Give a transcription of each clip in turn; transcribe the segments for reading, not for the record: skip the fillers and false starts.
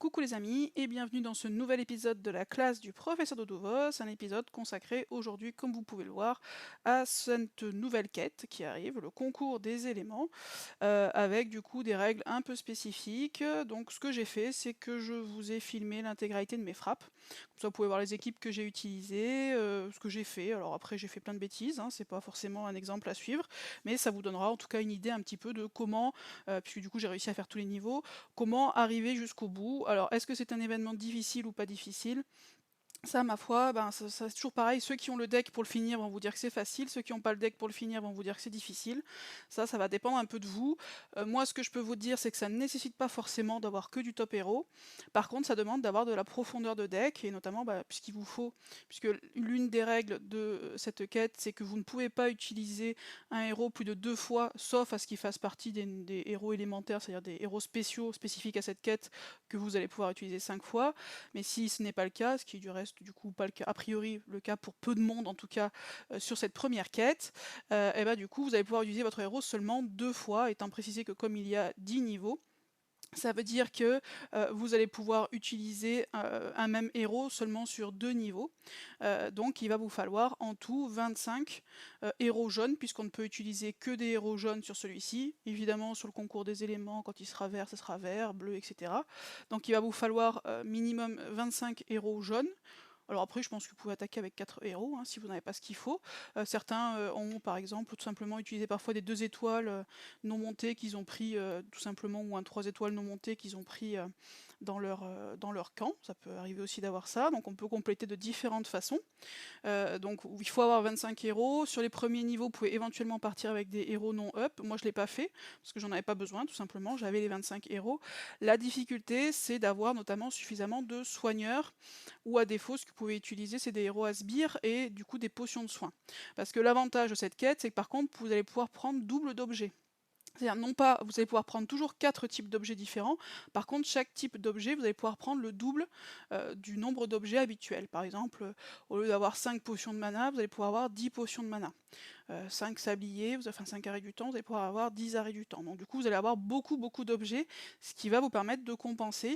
Coucou les amis et bienvenue dans ce nouvel épisode de la classe du professeur Dodovos, un épisode consacré aujourd'hui, comme vous pouvez le voir, à cette nouvelle quête qui arrive, le concours des éléments, avec du coup des règles un peu spécifiques. Donc ce que j'ai fait, c'est que je vous ai filmé l'intégralité de mes frappes. Comme ça vous pouvez voir les équipes que j'ai utilisées, ce que j'ai fait. Alors après j'ai fait plein de bêtises, hein, c'est pas forcément un exemple à suivre, mais ça vous donnera en tout cas une idée un petit peu de comment, puisque du coup j'ai réussi à faire tous les niveaux, comment arriver jusqu'au bout. Alors, est-ce que c'est un événement difficile ou pas difficile? Ça, ma foi, ben, c'est toujours pareil. Ceux qui ont le deck pour le finir vont vous dire que c'est facile. Ceux qui n'ont pas le deck pour le finir vont vous dire que c'est difficile. Ça va dépendre un peu de vous. Moi, ce que je peux vous dire, c'est que ça ne nécessite pas forcément d'avoir que du top héros. Par contre, ça demande d'avoir de la profondeur de deck, et notamment, puisqu'il vous faut, puisque l'une des règles de cette quête, c'est que vous ne pouvez pas utiliser un héros plus de 2 fois, sauf à ce qu'il fasse partie des héros élémentaires, c'est-à-dire des héros spéciaux spécifiques à cette quête, que vous allez pouvoir utiliser 5 fois. Mais si ce n'est pas le cas, ce qui est du reste du coup pas le cas, a priori le cas pour peu de monde en tout cas sur cette première quête, et bah du coup vous allez pouvoir utiliser votre héros seulement 2 fois, étant précisé que comme il y a 10 niveaux, ça veut dire que vous allez pouvoir utiliser un même héros seulement sur 2 niveaux. Donc il va vous falloir en tout 25 héros jaunes, puisqu'on ne peut utiliser que des héros jaunes sur celui-ci. Évidemment, sur le concours des éléments, quand il sera vert, ce sera vert, bleu, etc. Donc il va vous falloir minimum 25 héros jaunes. Alors après, je pense que vous pouvez attaquer avec 4 héros, hein, si vous n'avez pas ce qu'il faut. Certains ont par exemple tout simplement utilisé parfois des 2 étoiles non montées qu'ils ont pris tout simplement, ou un 3 étoiles non monté qu'ils ont pris dans leur camp. Ça peut arriver aussi d'avoir ça, donc on peut compléter de différentes façons. Donc il faut avoir 25 héros. Sur les premiers niveaux, vous pouvez éventuellement partir avec des héros non up. Moi je l'ai pas fait, parce que j'en avais pas besoin, tout simplement, j'avais les 25 héros. La difficulté, c'est d'avoir notamment suffisamment de soigneurs, ou à défaut, ce que vous pouvez utiliser, c'est des héros à sbires et du coup des potions de soins. Parce que l'avantage de cette quête, c'est que par contre, vous allez pouvoir prendre double d'objets. C'est-à-dire, non pas, vous allez pouvoir prendre toujours 4 types d'objets différents, par contre, chaque type d'objet, vous allez pouvoir prendre le double du nombre d'objets habituels. Par exemple, au lieu d'avoir 5 potions de mana, vous allez pouvoir avoir 10 potions de mana. 5 sabliers, enfin 5 arrêts du temps, vous allez pouvoir avoir 10 arrêts du temps. Donc du coup, vous allez avoir beaucoup d'objets, ce qui va vous permettre de compenser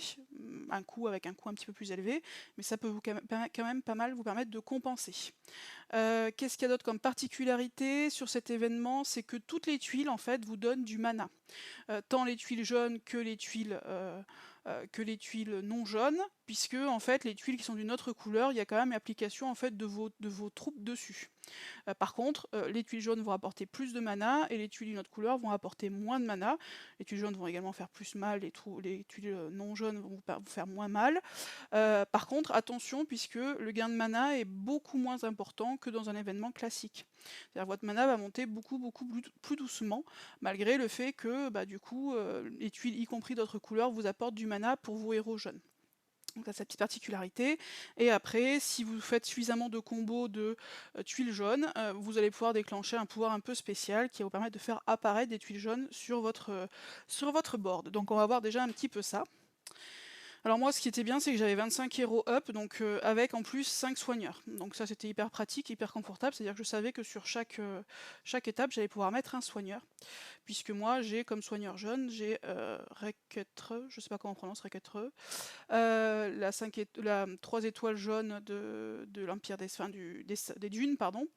un coût avec un coût un petit peu plus élevé, mais ça peut quand même pas mal vous permettre de compenser. Qu'est-ce qu'il y a d'autre comme particularité sur cet événement? C'est que toutes les tuiles, en fait, vous donnent du mana. Tant les tuiles jaunes que les tuiles non jaunes, puisque en fait les tuiles qui sont d'une autre couleur, il y a quand même l'application en fait de vos troupes dessus. Par contre, les tuiles jaunes vont apporter plus de mana et les tuiles d'une autre couleur vont apporter moins de mana. Les tuiles jaunes vont également faire plus mal, les tuiles non jaunes vont vous faire moins mal. Par contre, attention, puisque le gain de mana est beaucoup moins important que dans un événement classique. C'est-à-dire votre mana va monter beaucoup plus doucement, malgré le fait que du coup, les tuiles, y compris d'autres couleurs, vous apportent du mana pour vos héros jaunes. Donc ça, cette petite particularité. Et après, si vous faites suffisamment de combos de tuiles jaunes, vous allez pouvoir déclencher un pouvoir un peu spécial qui va vous permettre de faire apparaître des tuiles jaunes sur votre board. Donc on va voir déjà un petit peu ça. Alors moi, ce qui était bien, c'est que j'avais 25 héros up, donc avec en plus 5 soigneurs. Donc ça, c'était hyper pratique, hyper confortable, c'est-à-dire que je savais que sur chaque étape, j'allais pouvoir mettre un soigneur. Puisque moi, j'ai comme soigneur jeune, j'ai Reketre, je sais pas comment on prononce Reketre, la 3 étoiles jaunes de l'Empire des Dunes, pardon.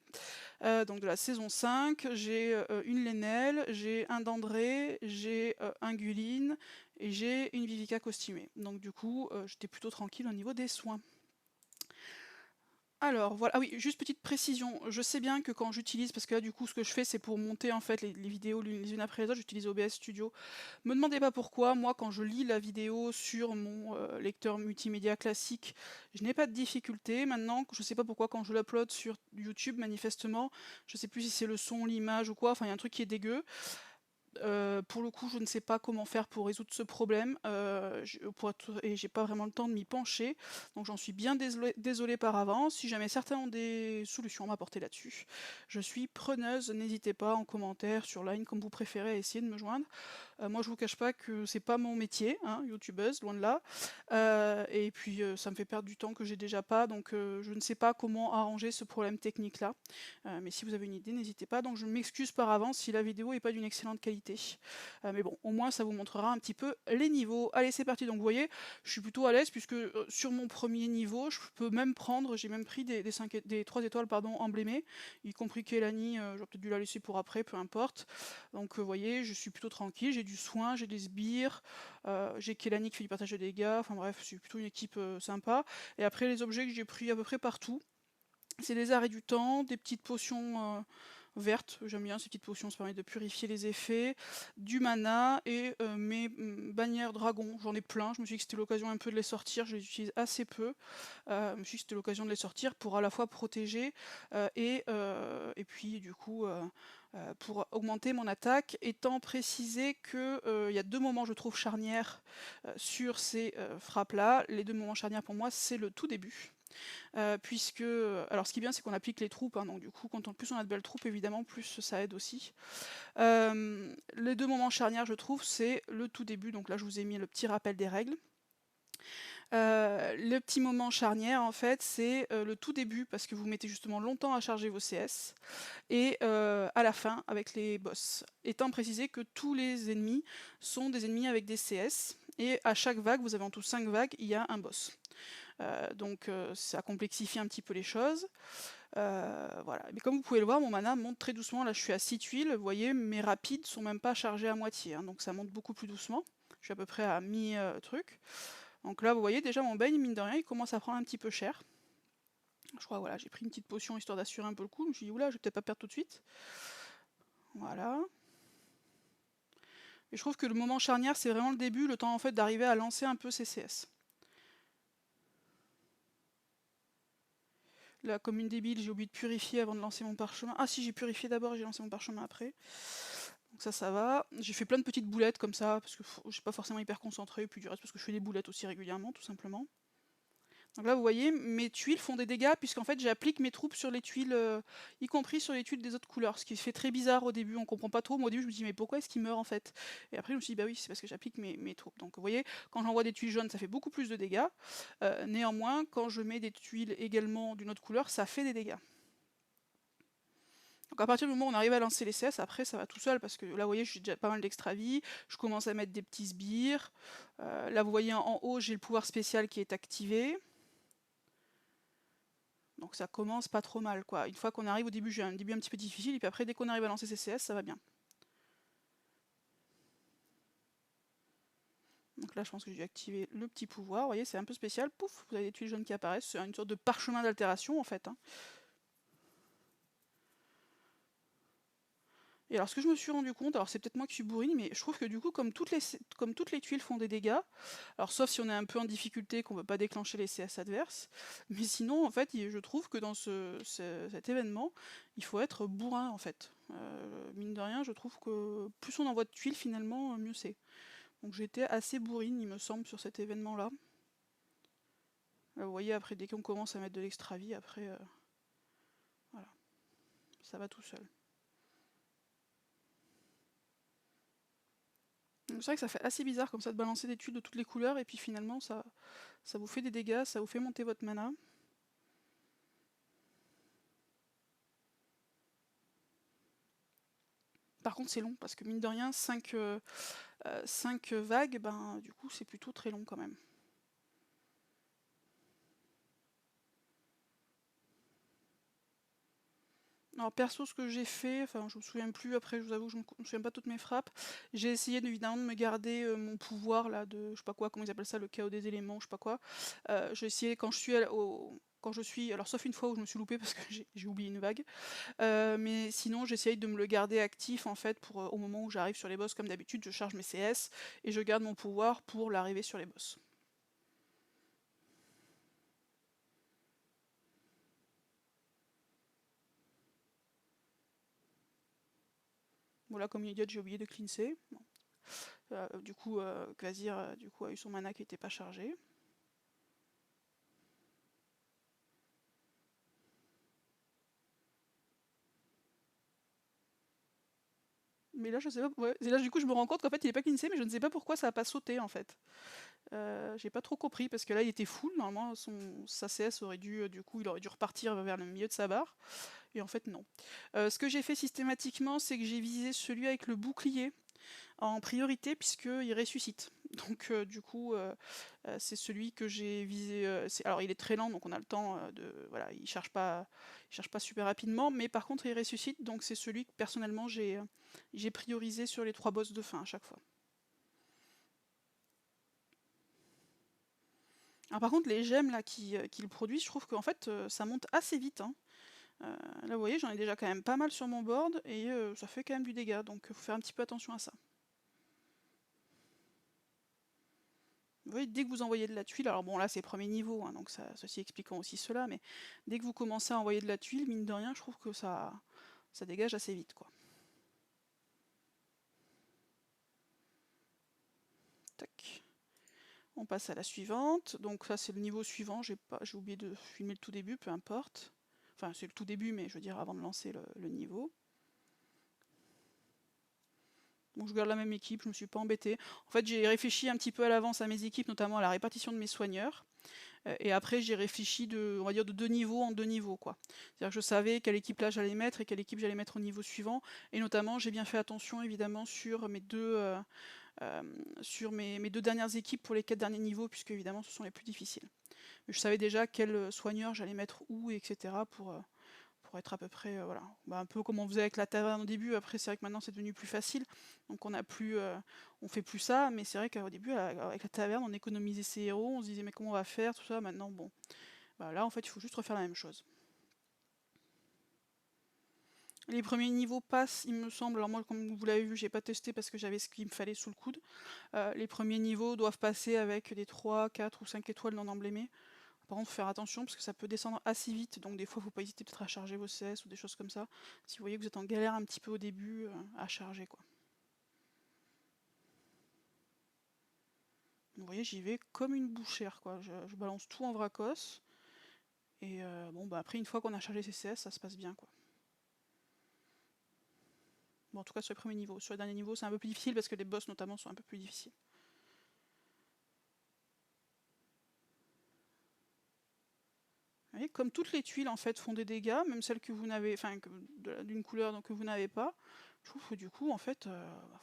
Donc de la saison 5, j'ai une Lénelle, j'ai un Dandré, j'ai un Guline et j'ai une Vivica costumée. Donc du coup, j'étais plutôt tranquille au niveau des soins. Alors voilà, ah oui, juste petite précision, je sais bien que quand j'utilise, parce que là du coup ce que je fais c'est pour monter en fait les vidéos les unes après les autres, j'utilise OBS Studio. Me demandez pas pourquoi, moi quand je lis la vidéo sur mon lecteur multimédia classique, je n'ai pas de difficulté. Maintenant, je sais pas pourquoi quand je l'upload sur YouTube, manifestement, je sais plus si c'est le son, l'image ou quoi, enfin il y a un truc qui est dégueu. Pour le coup, je ne sais pas comment faire pour résoudre ce problème, et j'ai pas vraiment le temps de m'y pencher, donc j'en suis bien désolée par avance. Si jamais certains ont des solutions à m'apporter là-dessus, je suis preneuse, n'hésitez pas en commentaire, sur Line, comme vous préférez, à essayer de me joindre. Moi je vous cache pas que c'est pas mon métier, hein, youtubeuse, loin de là. Et puis ça me fait perdre du temps que j'ai déjà pas, donc je ne sais pas comment arranger ce problème technique là. Mais si vous avez une idée, n'hésitez pas. Donc je m'excuse par avance si la vidéo est pas d'une excellente qualité. Mais bon, au moins ça vous montrera un petit peu les niveaux. Allez, c'est parti. Donc vous voyez, je suis plutôt à l'aise puisque sur mon premier niveau, je peux même prendre, j'ai même pris des 3 étoiles pardon, emblémées, y compris Kelani, j'aurais peut-être dû la laisser pour après, peu importe. Donc vous voyez, je suis plutôt tranquille, j'ai du soin, j'ai des sbires, j'ai Kelani qui fait du partage de dégâts, enfin bref, c'est plutôt une équipe sympa. Et après les objets que j'ai pris à peu près partout, c'est des arrêts du temps, des petites potions vertes, j'aime bien ces petites potions, ça permet de purifier les effets, du mana et mes bannières dragon, j'en ai plein, je me suis dit que c'était l'occasion un peu de les sortir, je les utilise assez peu, je me suis dit que c'était l'occasion de les sortir pour à la fois protéger et puis du coup pour augmenter mon attaque, étant précisé que il y a 2 moments je trouve charnières sur ces frappes là. Les 2 moments charnières pour moi c'est le tout début. Puisque, alors ce qui est bien c'est qu'on applique les troupes, hein, donc du coup quand plus on a de belles troupes évidemment plus ça aide aussi. Les 2 moments charnières je trouve c'est le tout début, donc là je vous ai mis le petit rappel des règles. Le petit moment charnière en fait c'est le tout début parce que vous mettez justement longtemps à charger vos CS et à la fin avec les boss. Étant précisé que tous les ennemis sont des ennemis avec des CS et à chaque vague, vous avez en tout 5 vagues, il y a un boss. Donc ça complexifie un petit peu les choses. Voilà. Mais comme vous pouvez le voir, mon mana monte très doucement. Là je suis à 6 tuiles, vous voyez mes rapides sont même pas chargés à moitié, hein, donc ça monte beaucoup plus doucement. Je suis à peu près à mi-truc. Donc là vous voyez déjà mon Bane, mine de rien, il commence à prendre un petit peu cher. Je crois voilà, j'ai pris une petite potion histoire d'assurer un peu le coup. Je me suis dit oula, je vais peut-être pas perdre tout de suite. Voilà. Et je trouve que le moment charnière c'est vraiment le début, le temps en fait d'arriver à lancer un peu ses CS. Là, comme une débile, j'ai oublié de purifier avant de lancer mon parchemin. Ah si, j'ai purifié d'abord et j'ai lancé mon parchemin après. Donc ça va. J'ai fait plein de petites boulettes comme ça, parce que je suis pas forcément hyper concentré, puis du reste parce que je fais des boulettes aussi régulièrement, tout simplement. Donc là, vous voyez, mes tuiles font des dégâts, puisqu'en fait, j'applique mes troupes sur les tuiles, y compris sur les tuiles des autres couleurs, ce qui fait très bizarre au début, on comprend pas trop. Moi, au début, je me dis, mais pourquoi est-ce qu'il meurt en fait? Et après, je me suis dit, bah oui, c'est parce que j'applique mes troupes. Donc, vous voyez, quand j'envoie des tuiles jaunes, ça fait beaucoup plus de dégâts. Néanmoins, quand je mets des tuiles également d'une autre couleur, ça fait des dégâts. Donc à partir du moment où on arrive à lancer les CS, après ça va tout seul parce que là vous voyez j'ai déjà pas mal d'extra vie, je commence à mettre des petits sbires. Là vous voyez en haut j'ai le pouvoir spécial qui est activé. Donc ça commence pas trop mal quoi. Une fois qu'on arrive au début j'ai un début un petit peu difficile et puis après dès qu'on arrive à lancer ses CS ça va bien. Donc là je pense que j'ai activé le petit pouvoir, vous voyez c'est un peu spécial, pouf, vous avez des tuiles jaunes qui apparaissent, c'est une sorte de parchemin d'altération en fait. Hein. Et alors ce que je me suis rendu compte, alors c'est peut-être moi qui suis bourrine, mais je trouve que du coup comme toutes les tuiles font des dégâts, alors sauf si on est un peu en difficulté, qu'on ne veut pas déclencher les CS adverses, mais sinon en fait je trouve que dans cet événement, il faut être bourrin en fait. Mine de rien, je trouve que plus on envoie de tuiles finalement, mieux c'est. Donc j'étais assez bourrine il me semble sur cet événement-là. Là, vous voyez après dès qu'on commence à mettre de l'extra vie, après voilà, ça va tout seul. C'est vrai que ça fait assez bizarre comme ça de balancer des tuiles de toutes les couleurs et puis finalement ça vous fait des dégâts, ça vous fait monter votre mana. Par contre c'est long parce que mine de rien 5 vagues, ben du coup c'est plutôt très long quand même. Alors perso ce que j'ai fait, enfin je me souviens plus, après je vous avoue que je me souviens pas toutes mes frappes, j'ai essayé évidemment de me garder mon pouvoir là de je sais pas quoi, comment ils appellent ça, le chaos des éléments, je sais pas quoi. J'ai essayé quand je suis, alors sauf une fois où je me suis loupée parce que j'ai oublié une vague, mais sinon j'essaye de me le garder actif en fait pour au moment où j'arrive sur les boss comme d'habitude, je charge mes CS et je garde mon pouvoir pour l'arrivée sur les boss. Voilà, comme une idiote, j'ai oublié de cleanser. Bon. Du coup, Kvasir du coup, a eu son mana qui n'était pas chargé. Mais là, je sais pas. Ouais. Et là, du coup, je me rends compte qu'en fait, il est pas clinicé, mais je ne sais pas pourquoi ça a pas sauté en fait. J'ai pas trop compris parce que là, il était full. Normalement, sa CS aurait dû, du coup, il aurait dû repartir vers le milieu de sa barre. Et en fait, non. Ce que j'ai fait systématiquement, c'est que j'ai visé celui avec le bouclier en priorité puisqu'il ressuscite. Donc du coup, c'est celui que j'ai visé. Alors il est très lent, donc on a le temps de. Voilà, il charge pas super rapidement, mais par contre il ressuscite, donc c'est celui que personnellement j'ai priorisé sur les 3 boss de fin à chaque fois. Alors par contre les gemmes là qui le produisent, je trouve qu'en fait ça monte assez vite, hein. Là vous voyez, j'en ai déjà quand même pas mal sur mon board et ça fait quand même du dégât, donc faut faire un petit peu attention à ça. Vous voyez, dès que vous envoyez de la tuile, alors bon là c'est premier niveau, hein, donc ceci expliquant aussi cela, mais dès que vous commencez à envoyer de la tuile, mine de rien, je trouve que ça dégage assez vite, quoi. Tac. On passe à la suivante. Donc ça c'est le niveau suivant, j'ai oublié de filmer le tout début, peu importe. Enfin c'est le tout début, mais je veux dire avant de lancer le niveau. Bon, je garde la même équipe, je me suis pas embêté. En fait, j'ai réfléchi un petit peu à l'avance à mes équipes, notamment à la répartition de mes soigneurs. Et après, j'ai réfléchi on va dire de 2 niveaux en 2 niveaux, quoi. C'est-à-dire que je savais quelle équipe là j'allais mettre et quelle équipe j'allais mettre au niveau suivant. Et notamment, j'ai bien fait attention, évidemment, sur mes 2 dernières équipes pour les 4 derniers niveaux, puisque évidemment, ce sont les plus difficiles. Mais je savais déjà quel soigneur j'allais mettre où, etc. pour être à peu près, voilà. Bah, un peu comme on faisait avec la taverne au début. Après, c'est vrai que maintenant, c'est devenu plus facile. Donc, on fait plus ça. Mais c'est vrai qu'au début, avec la taverne, on économisait ses héros. On se disait, mais comment on va faire, tout ça. Maintenant, bon. Bah, là, en fait, il faut juste refaire la même chose. Les premiers niveaux passent, il me semble. Alors moi, comme vous l'avez vu, j'ai pas testé parce que j'avais ce qu'il me fallait sous le coude. Les premiers niveaux doivent passer avec des 3, 4 ou 5 étoiles non emblémées. Par contre, faut faire attention parce que ça peut descendre assez vite, donc des fois, faut pas hésiter peut-être à charger vos CS ou des choses comme ça. Si vous voyez que vous êtes en galère un petit peu au début, à charger, quoi. Vous voyez, j'y vais comme une bouchère, quoi. Je balance tout en vracos. Et bon, bah après, une fois qu'on a chargé ses CS, ça se passe bien, quoi. Bon, en tout cas, sur les premiers niveaux. Sur les derniers niveaux, c'est un peu plus difficile parce que les boss, notamment, sont un peu plus difficiles. Vous voyez, comme toutes les tuiles en fait font des dégâts, même celles que vous n'avez, enfin d'une couleur que vous n'avez pas, je trouve que du coup en fait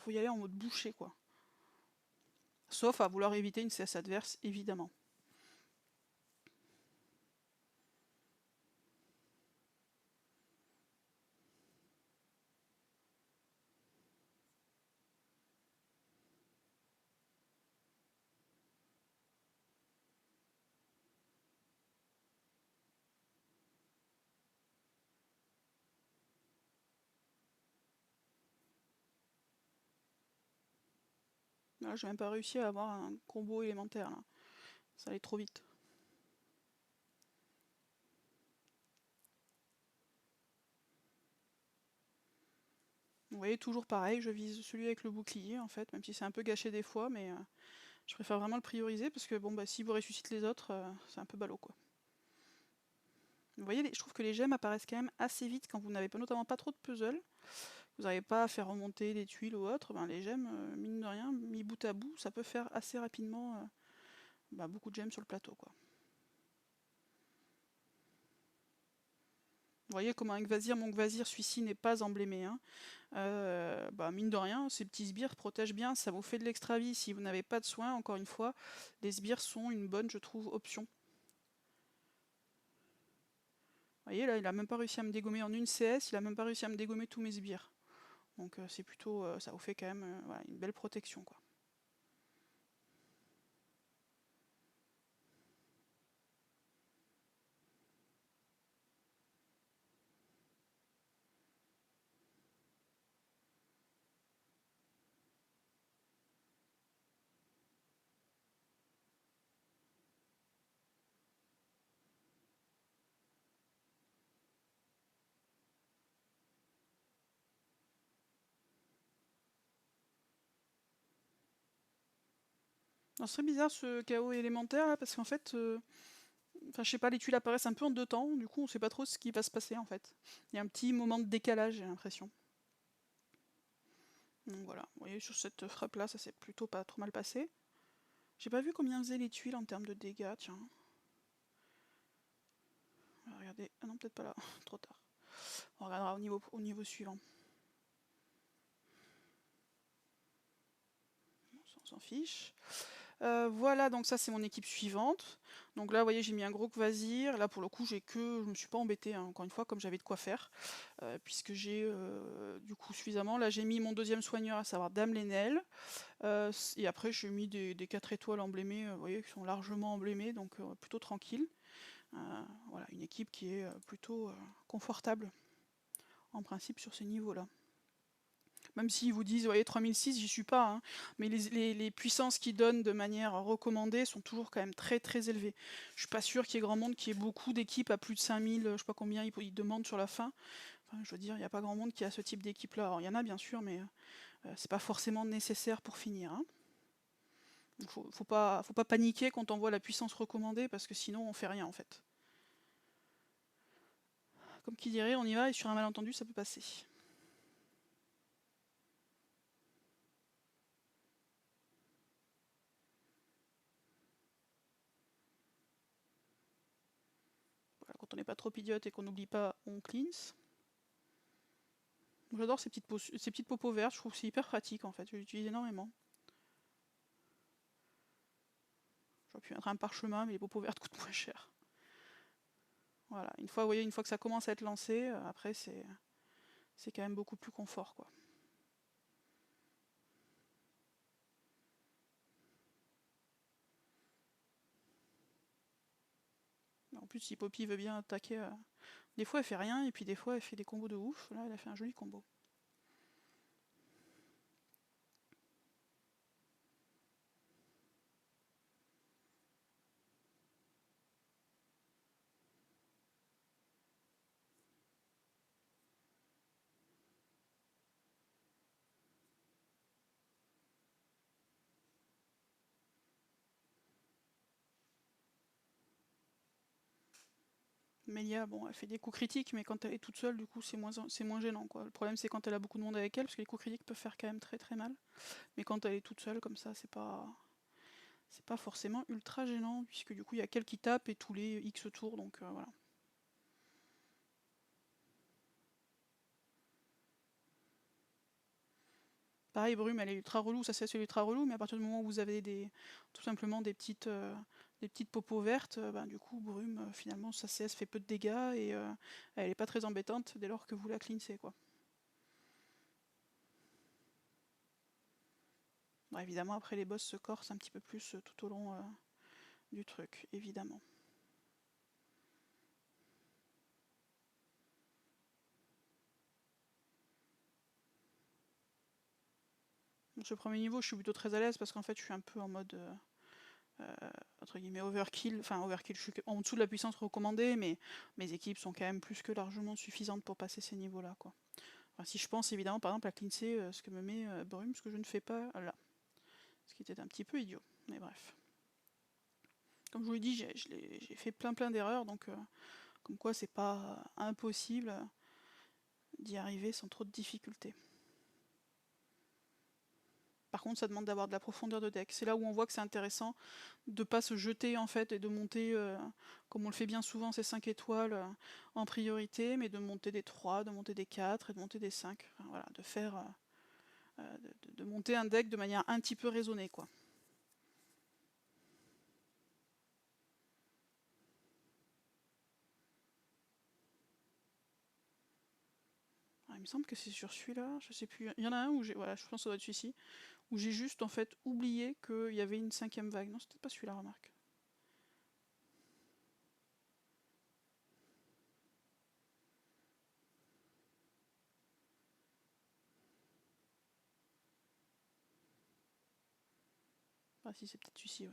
faut y aller en mode boucher quoi. Sauf à vouloir éviter une CS adverse évidemment. Là j'ai même pas réussi à avoir un combo élémentaire là. Ça allait trop vite. Vous voyez, toujours pareil, je vise celui avec le bouclier en fait, même si c'est un peu gâché des fois, mais je préfère vraiment le prioriser parce que bon bah si vous ressuscitez les autres, c'est un peu ballot quoi. Vous voyez, je trouve que les gemmes apparaissent quand même assez vite quand vous n'avez pas, notamment pas trop de puzzle. Vous n'arrivez pas à faire remonter des tuiles ou autre, ben les gemmes, mine de rien, mis bout à bout, ça peut faire assez rapidement beaucoup de gemmes sur le plateau, quoi. Vous voyez comment un Gvasir, mon Gvasir, celui-ci n'est pas emblémé, hein. Mine de rien, ces petits sbires protègent bien, ça vous fait de l'extra vie. Si vous n'avez pas de soins, encore une fois, les sbires sont une bonne, je trouve, option. Vous voyez, là, il a même pas réussi à me dégommer en une CS, il a même pas réussi à me dégommer tous mes sbires. Donc c'est plutôt, ça vous fait quand même voilà, une belle protection, quoi. C'est très bizarre ce chaos élémentaire là, parce qu'en fait, enfin je sais pas, les tuiles apparaissent un peu en 2 temps, du coup on sait pas trop ce qui va se passer en fait. Il y a un petit moment de décalage, j'ai l'impression. Donc voilà, vous voyez sur cette frappe là, ça s'est plutôt pas trop mal passé. J'ai pas vu combien faisaient les tuiles en termes de dégâts, tiens. On va regarder. Ah non, peut-être pas là, trop tard. On regardera au niveau suivant. Bon, ça, on s'en fiche. Voilà, donc ça c'est mon équipe suivante. Donc là, vous voyez, j'ai mis un gros Kvasir. Là, pour le coup, je me suis pas embêtée, hein, encore une fois, comme j'avais de quoi faire, puisque j'ai du coup suffisamment. Là, j'ai mis mon deuxième soigneur, à savoir Dame Lénel. Et après, j'ai mis des 4 étoiles emblémées, vous voyez, qui sont largement emblémées, donc plutôt tranquille. Voilà, une équipe qui est plutôt confortable, en principe, sur ces niveaux-là. Même s'ils vous disent, vous voyez, 3006, j'y suis pas, hein, mais les puissances qu'ils donnent de manière recommandée sont toujours quand même très très élevées. Je suis pas sûr qu'il y ait grand monde qui ait beaucoup d'équipes à plus de 5000, je sais pas combien ils demandent sur la fin. Enfin, je veux dire, il n'y a pas grand monde qui a ce type d'équipe-là. Alors, il y en a bien sûr, mais c'est pas forcément nécessaire pour finir. Hein. Donc, faut pas paniquer quand on voit la puissance recommandée, parce que sinon on fait rien en fait. Comme qui dirait, on y va et sur un malentendu, ça peut passer. Voilà, quand on n'est pas trop idiote et qu'on n'oublie pas, on cleanse. J'adore ces petites popos vertes, je trouve que c'est hyper pratique en fait, je l'utilise énormément. J'aurais pu mettre un parchemin, mais les popos vertes coûtent moins cher. Voilà, une fois, vous voyez, une fois que ça commence à être lancé, après c'est quand même beaucoup plus confort quoi. En plus, si Poppy veut bien attaquer, des fois elle fait rien, et puis des fois elle fait des combos de ouf. Là, elle a fait un joli combo. Mélia, bon, elle fait des coups critiques, mais quand elle est toute seule, du coup, c'est moins gênant, quoi. Le problème, c'est quand elle a beaucoup de monde avec elle, parce que les coups critiques peuvent faire quand même très très mal. Mais quand elle est toute seule, comme ça, c'est pas forcément ultra gênant, puisque du coup, il y a qu'elle qui tape et tous les X tours, donc voilà. Pareil, Brume, elle est ultra relou, ça c'est ultra relou, mais à partir du moment où vous avez tout simplement des petites popos vertes, ben, du coup, Brume, finalement, sa CS fait peu de dégâts et elle est pas très embêtante dès lors que vous la cleansez, quoi. Bon, évidemment, après, les boss se corsent un petit peu plus tout au long du truc, évidemment. Donc, ce premier niveau, je suis plutôt très à l'aise parce qu'en fait, je suis un peu en mode entre guillemets overkill. Enfin, overkill, je suis en dessous de la puissance recommandée, mais mes équipes sont quand même plus que largement suffisantes pour passer ces niveaux-là, quoi. Enfin, si je pense évidemment, par exemple, à cleanser ce que me met Brume, ce que je ne fais pas là. Ce qui était un petit peu idiot, mais bref. Comme je vous l'ai dit, j'ai fait plein d'erreurs, donc comme quoi c'est pas impossible d'y arriver sans trop de difficultés. Par contre, ça demande d'avoir de la profondeur de deck. C'est là où on voit que c'est intéressant de pas se jeter en fait et de monter, comme on le fait bien souvent, ces 5 étoiles en priorité, mais de monter des 3, de monter des 4 et de monter des 5. Enfin, voilà, de faire, de monter un deck de manière un petit peu raisonnée, quoi. Alors, il me semble que c'est sur celui-là, je sais plus. Il y en a un où j'ai, voilà, je pense que ça doit être celui-ci, où j'ai juste en fait oublié qu'il y avait une 5ème vague. Non, c'était pas celui-là, remarque. Ah si, c'est peut-être celui-ci, ouais.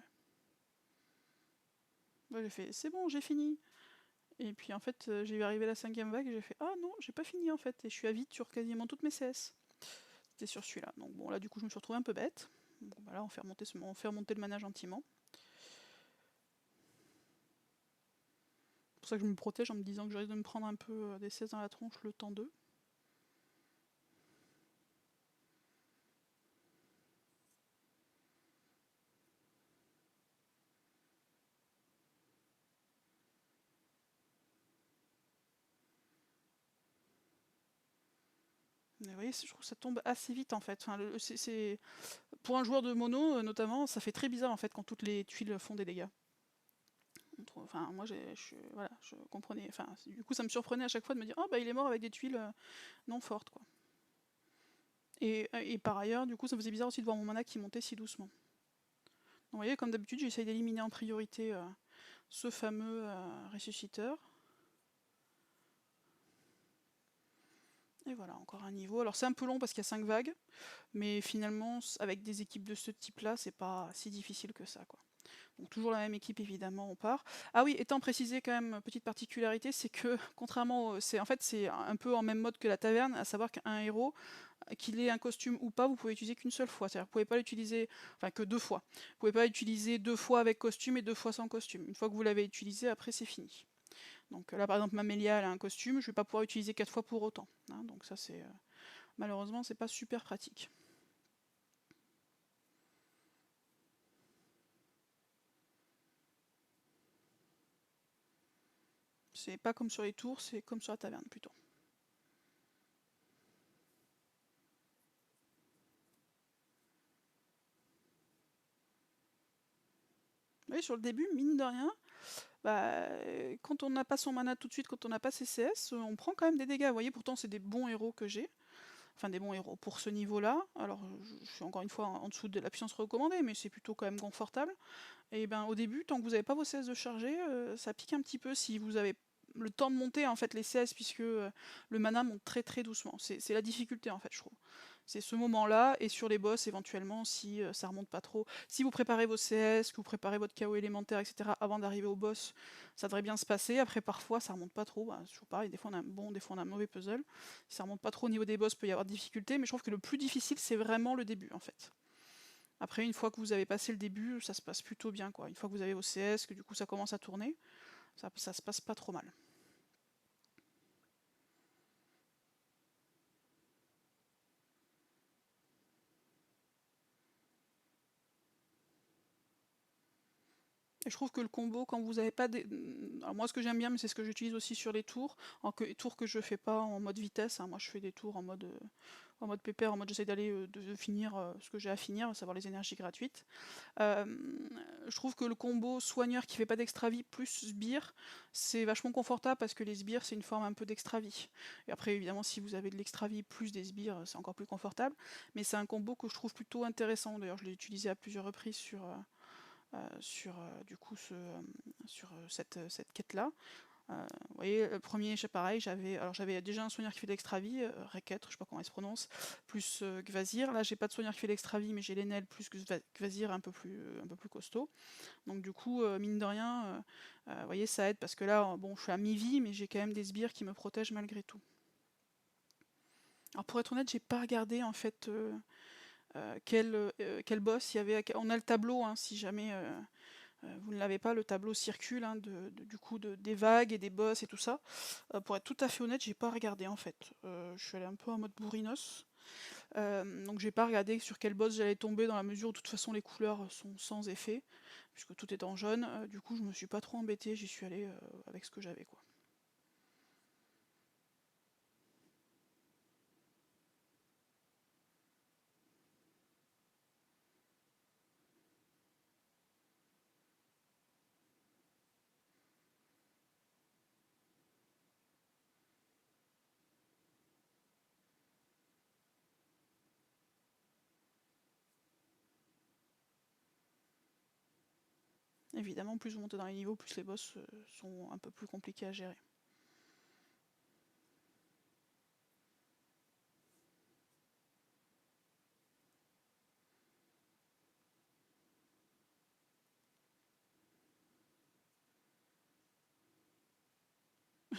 Ouais, j'ai fait, c'est bon, j'ai fini. Et puis en fait, j'ai vu arriver la 5ème vague et j'ai fait, ah non, j'ai pas fini en fait. Et je suis à vide sur quasiment toutes mes CS. C'était sur celui-là. Donc bon, là du coup, je me suis retrouvée un peu bête. Donc bah, là, on fait remonter le mana gentiment. C'est pour ça que je me protège en me disant que je risque de me prendre un peu des CS dans la tronche le temps d'eux. Mais vous voyez, je trouve que ça tombe assez vite en fait. Enfin, pour un joueur de mono notamment, ça fait très bizarre en fait quand toutes les tuiles font des dégâts. Enfin, moi, voilà, je comprenais. Enfin, du coup, ça me surprenait à chaque fois de me dire, oh bah il est mort avec des tuiles non fortes, quoi. Et par ailleurs, du coup, ça me faisait bizarre aussi de voir mon mana qui montait si doucement. Donc, vous voyez, comme d'habitude, j'essaye d'éliminer en priorité ce fameux ressusciteur. Et voilà, encore un niveau. Alors c'est un peu long parce qu'il y a 5 vagues, mais finalement, avec des équipes de ce type-là, c'est pas si difficile que ça, quoi. Donc toujours la même équipe, évidemment, on part. Ah oui, étant précisé quand même, petite particularité, c'est que contrairement, en fait c'est un peu en même mode que la taverne, à savoir qu'un héros, qu'il ait un costume ou pas, vous pouvez l'utiliser qu'une seule fois. C'est-à-dire que vous pouvez pas l'utiliser, enfin que 2 fois. Vous pouvez pas l'utiliser 2 fois avec costume et 2 fois sans costume. Une fois que vous l'avez utilisé, après c'est fini. Donc là par exemple Mamélia elle a un costume, je vais pas pouvoir l'utiliser 4 fois pour autant. Hein, donc ça c'est malheureusement c'est pas super pratique. C'est pas comme sur les tours, c'est comme sur la taverne plutôt. Oui, sur le début, mine de rien, bah, quand on n'a pas son mana tout de suite, quand on n'a pas ses CS, on prend quand même des dégâts. Vous voyez, pourtant c'est des bons héros que j'ai. Enfin, des bons héros pour ce niveau-là. Alors, je suis encore une fois en dessous de la puissance recommandée, mais c'est plutôt quand même confortable. Et ben, au début, tant que vous n'avez pas vos CS de charger, ça pique un petit peu si vous avez le temps de monter en fait les CS, puisque le mana monte très très doucement. C'est la difficulté en fait, je trouve. C'est ce moment-là, et sur les boss éventuellement, si ça remonte pas trop. Si vous préparez vos CS, que vous préparez votre KO élémentaire, etc., avant d'arriver au boss, ça devrait bien se passer. Après, parfois, ça remonte pas trop. Bah, toujours pareil, des fois on a un bon, des fois on a un mauvais puzzle. Si ça remonte pas trop au niveau des boss, peut y avoir des difficultés, mais je trouve que le plus difficile, c'est vraiment le début en fait. Après, une fois que vous avez passé le début, ça se passe plutôt bien, quoi. Une fois que vous avez vos CS, que du coup ça commence à tourner, ça se passe pas trop mal. Et je trouve que le combo, quand vous n'avez pas des... Alors moi, ce que j'aime bien, mais c'est ce que j'utilise aussi sur les tours, tours que je fais pas en mode vitesse, hein. Moi, je fais des tours en mode pépère, en mode j'essaie d'aller de finir ce que j'ai à finir, à savoir les énergies gratuites. Euh, je trouve que le combo soigneur qui fait pas d'extra vie plus sbire, c'est vachement confortable parce que les sbires, c'est une forme un peu d'extra vie. Et après, évidemment, si vous avez de l'extra vie plus des sbires, c'est encore plus confortable. Mais c'est un combo que je trouve plutôt intéressant. D'ailleurs, je l'ai utilisé à plusieurs reprises du coup sur cette quête-là. Vous voyez, le premier, pareil, j'avais déjà un soigneur qui fait de l'extra vie, Reket, je sais pas comment il se prononce, plus Gvazir. Là, j'ai pas de soigneur qui fait de l'extra vie, mais j'ai l'Enel plus Gvazir un peu plus costaud. Donc du coup, mine de rien, vous voyez, ça aide parce que là, bon, je suis à mi-vie, mais j'ai quand même des sbires qui me protègent malgré tout. Alors pour être honnête, j'ai pas regardé en fait quel boss il y avait. On a le tableau, hein, si jamais vous ne l'avez pas, le tableau circule hein, du coup des vagues et des boss et tout ça. Pour être tout à fait honnête, j'ai pas regardé en fait. Je suis allée un peu en mode bourrinos. Donc j'ai pas regardé sur quel boss j'allais tomber dans la mesure où de toute façon les couleurs sont sans effet, puisque tout est en jaune. Du coup je me suis pas trop embêtée, j'y suis allée avec ce que j'avais quoi. Évidemment, plus vous montez dans les niveaux, plus les boss sont un peu plus compliqués à gérer.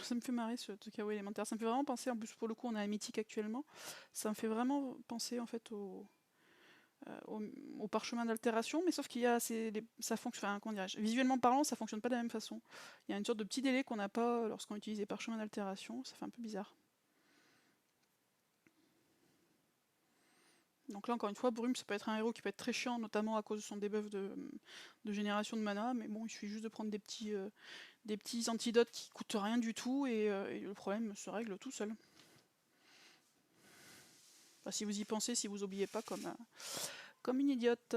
Ça me fait marrer ce chaos élémentaire. Ça me fait vraiment penser, en plus pour le coup on est à mythique actuellement, ça me fait vraiment penser en fait au parchemin d'altération, mais sauf qu'il y a ça fonctionne, enfin, comment dirais-je, visuellement parlant, ça fonctionne pas de la même façon. Il y a une sorte de petit délai qu'on n'a pas lorsqu'on utilise les parchemins d'altération, ça fait un peu bizarre. Donc là encore une fois, Brume ça peut être un héros qui peut être très chiant, notamment à cause de son debuff de génération de mana, mais bon il suffit juste de prendre des petits antidotes qui coûtent rien du tout et le problème se règle tout seul. Enfin, si vous y pensez, si vous oubliez pas comme une idiote.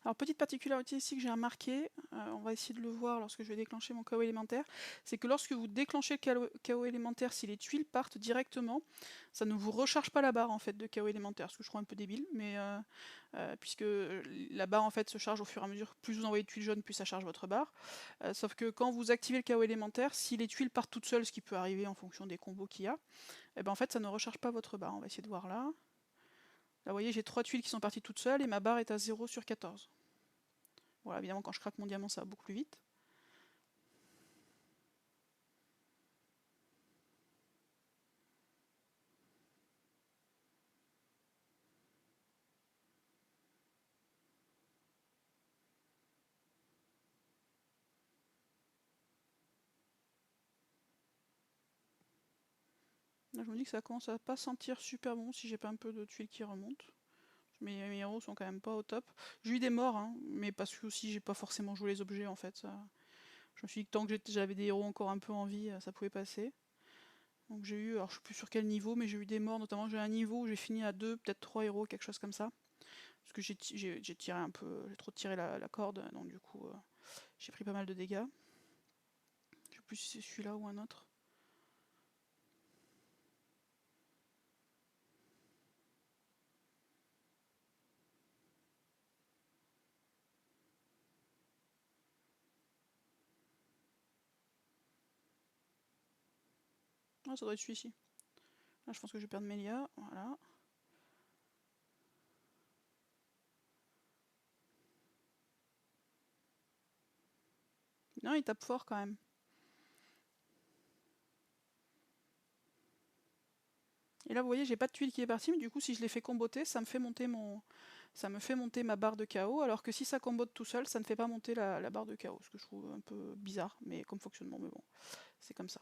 Alors, petite particularité ici que j'ai remarqué, on va essayer de le voir lorsque je vais déclencher mon chaos élémentaire, c'est que lorsque vous déclenchez le chaos élémentaire, si les tuiles partent directement, ça ne vous recharge pas la barre en fait de chaos élémentaire, ce que je trouve un peu débile, mais puisque la barre en fait se charge au fur et à mesure, plus vous envoyez de tuiles jaunes, plus ça charge votre barre. Sauf que quand vous activez le chaos élémentaire, si les tuiles partent toutes seules, ce qui peut arriver en fonction des combos qu'il y a, et ben en fait ça ne recharge pas votre barre. On va essayer de voir là. Là, vous voyez, j'ai 3 tuiles qui sont parties toutes seules et ma barre est à 0 sur 14. Voilà, évidemment, quand je craque mon diamant, ça va beaucoup plus vite. Là, je me dis que ça commence à pas sentir super bon si j'ai pas un peu de tuiles qui remontent. Mes héros sont quand même pas au top. J'ai eu des morts, hein, mais parce que aussi j'ai pas forcément joué les objets en fait. Je me suis dit que tant que j'avais des héros encore un peu en vie, ça pouvait passer. Donc j'ai eu, alors je sais plus sur quel niveau, mais j'ai eu des morts, notamment j'ai un niveau où j'ai fini à 2, peut-être 3 héros, quelque chose comme ça. Parce que j'ai tiré un peu, j'ai trop tiré la corde, donc du coup j'ai pris pas mal de dégâts. Je sais plus si c'est celui-là ou un autre. Ah, ça doit être celui-ci. Là je pense que je vais perdre Melia, voilà. Non, il tape fort quand même. Et là, vous voyez, j'ai pas de tuile qui est partie, mais du coup, si je les fais comboter, ça me fait monter ma barre de chaos, alors que si ça combote tout seul, ça ne fait pas monter la barre de chaos, ce que je trouve un peu bizarre, mais comme fonctionnement, mais bon, c'est comme ça.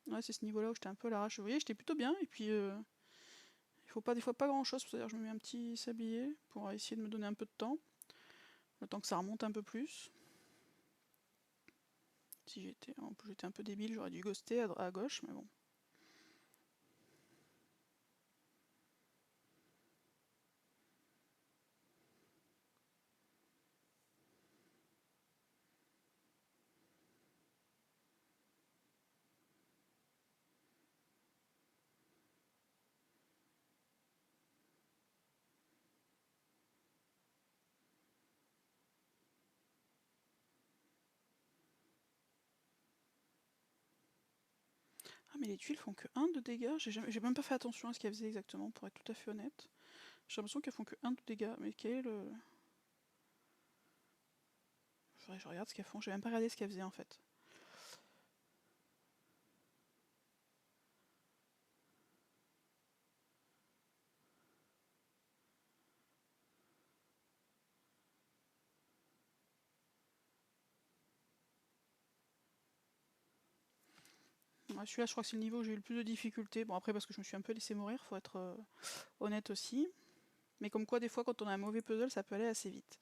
Ouais, c'est ce niveau-là où j'étais un peu à l'arrache. Vous voyez, j'étais plutôt bien, et puis il faut pas des fois pas grand-chose, c'est-à-dire je me mets un petit sablier pour essayer de me donner un peu de temps, le temps que ça remonte un peu plus. Si j'étais un peu débile, j'aurais dû ghoster à gauche, mais bon. Ah, mais les tuiles font que 1 de dégâts. J'ai même pas fait attention à ce qu'elles faisaient exactement, pour être tout à fait honnête. J'ai l'impression qu'elles font que 1 de dégâts. Mais quel est le. Faudrait que je regarde ce qu'elles font. J'ai même pas regardé ce qu'elles faisaient en fait. Ouais, celui-là, je crois que c'est le niveau où j'ai eu le plus de difficultés. Bon, après, parce que je me suis un peu laissé mourir, faut être honnête aussi. Mais comme quoi, des fois, quand on a un mauvais puzzle, ça peut aller assez vite.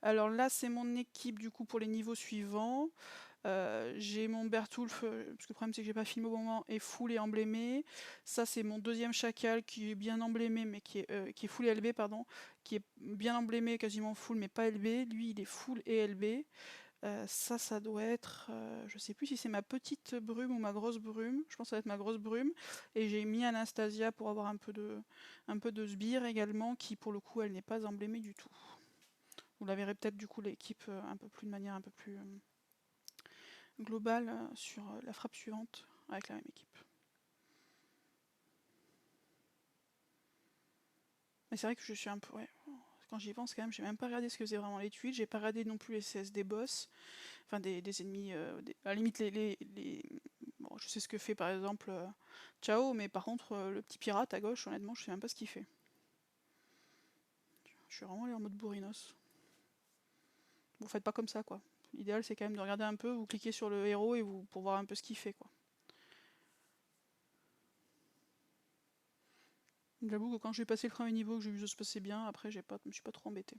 Alors là, c'est mon équipe du coup pour les niveaux suivants. J'ai mon Bertulf, parce que le problème c'est que j'ai pas filmé au bon moment, est full et emblémé. Ça c'est mon deuxième chacal qui est bien emblémé, mais qui est full et LB, pardon, qui est bien emblémé, quasiment full, mais pas LB. Lui il est full et LB. Ça doit être, je sais plus si c'est ma petite brume ou ma grosse brume. Je pense que ça va être ma grosse brume. Et j'ai mis Anastasia pour avoir un peu de sbire également, qui pour le coup elle n'est pas emblémée du tout. Vous la verrez peut-être du coup l'équipe un peu plus de manière un peu plus globale sur la frappe suivante avec la même équipe. Mais c'est vrai que je suis un peu. Ouais, quand j'y pense quand même, j'ai même pas regardé ce que faisaient vraiment les tuiles, j'ai pas regardé non plus les CS des boss, enfin des ennemis, à la limite bon, je sais ce que fait par exemple Chao, mais par contre le petit pirate à gauche, honnêtement, je sais même pas ce qu'il fait. Je suis vraiment allé en mode bourrinos. Vous faites pas comme ça, quoi. L'idéal, c'est quand même de regarder un peu, vous cliquez sur le héros et vous pour voir un peu ce qu'il fait, quoi. J'avoue que quand j'ai passé le premier niveau, que j'ai vu que ça se passait bien, après je me suis pas trop embêté.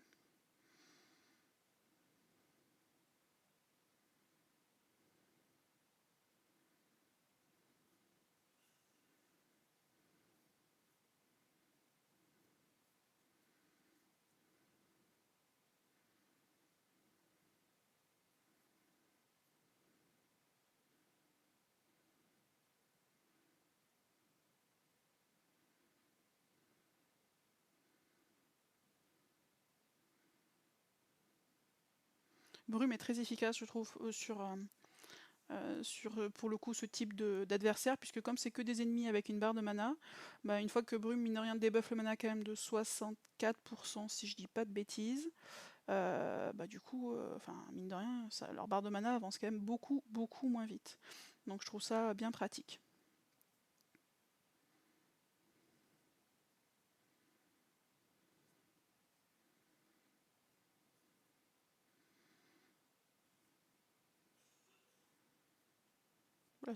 Brume est très efficace, je trouve, pour le coup ce type d'adversaire, puisque comme c'est que des ennemis avec une barre de mana, bah, une fois que Brume, mine de rien, débuffe le mana quand même de 64%, si je dis pas de bêtises, bah, du coup, mine de rien, leur barre de mana avance quand même beaucoup, beaucoup moins vite. Donc je trouve ça bien pratique. Là,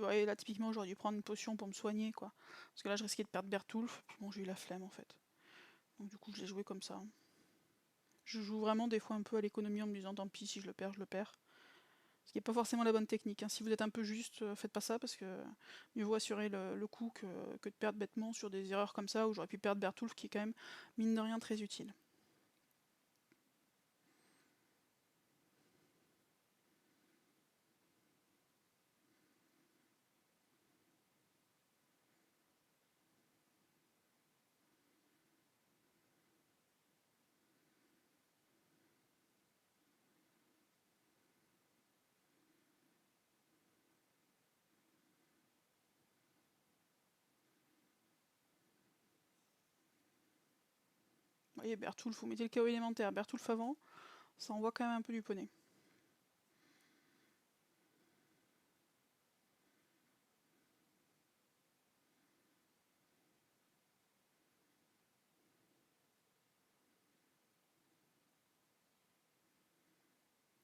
ouais, là typiquement, j'aurais dû prendre une potion pour me soigner, quoi. Parce que là, je risquais de perdre Bertulf, puis bon, j'ai eu la flemme, en fait. Donc du coup, je l'ai joué comme ça. Je joue vraiment des fois un peu à l'économie en me disant, tant pis, si je le perds, je le perds. Ce qui n'est pas forcément la bonne technique, hein. Si vous êtes un peu juste, faites pas ça, parce que mieux vaut assurer le coup que de perdre bêtement sur des erreurs comme ça, où j'aurais pu perdre Bertulf, qui est quand même, mine de rien, très utile. Vous voyez, Bertulf, vous mettez le chaos élémentaire, Bertulf avant, ça envoie quand même un peu du poney.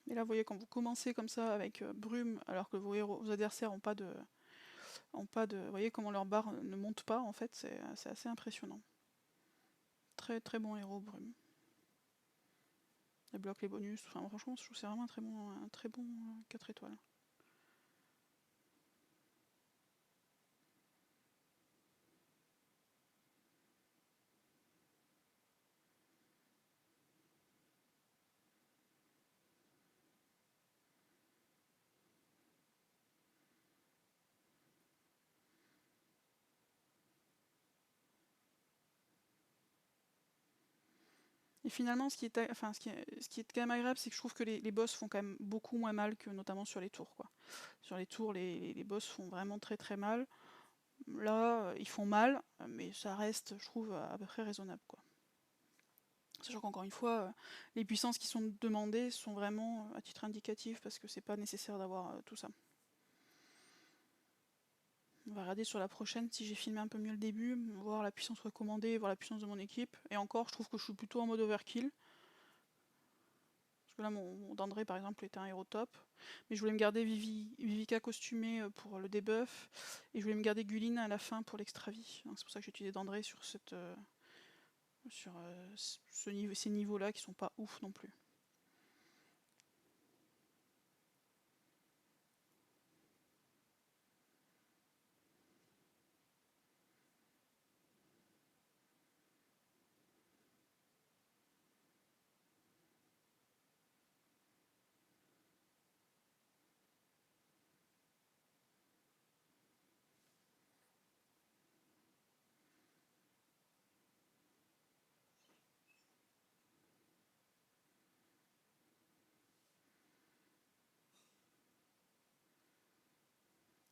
Et là, vous voyez, quand vous commencez comme ça avec Brume, alors que vos adversaires n'ont pas de. Vous voyez comment leur barre ne monte pas, en fait, c'est assez impressionnant. Très très bon héros, Brume. Elle bloque les bonus, enfin, franchement, je trouve que c'est vraiment un très bon 4 étoiles. Et finalement, ce qui est quand même agréable, c'est que je trouve que les boss font quand même beaucoup moins mal que notamment sur les tours, quoi. Sur les tours, les boss font vraiment très très mal. Là, ils font mal, mais ça reste, je trouve, à peu près raisonnable, quoi. Sachant qu'encore une fois, les puissances qui sont demandées sont vraiment à titre indicatif, parce que c'est pas nécessaire d'avoir tout ça. On va regarder sur la prochaine si j'ai filmé un peu mieux le début, voir la puissance recommandée, voir la puissance de mon équipe. Et encore, je trouve que je suis plutôt en mode overkill. Parce que là, mon Dandré, par exemple, était un héros top. Mais je voulais me garder Vivica costumée pour le debuff. Et je voulais me garder Guline à la fin pour l'extra vie. Donc c'est pour ça que j'ai utilisé Dandré sur ces niveaux-là qui sont pas ouf non plus.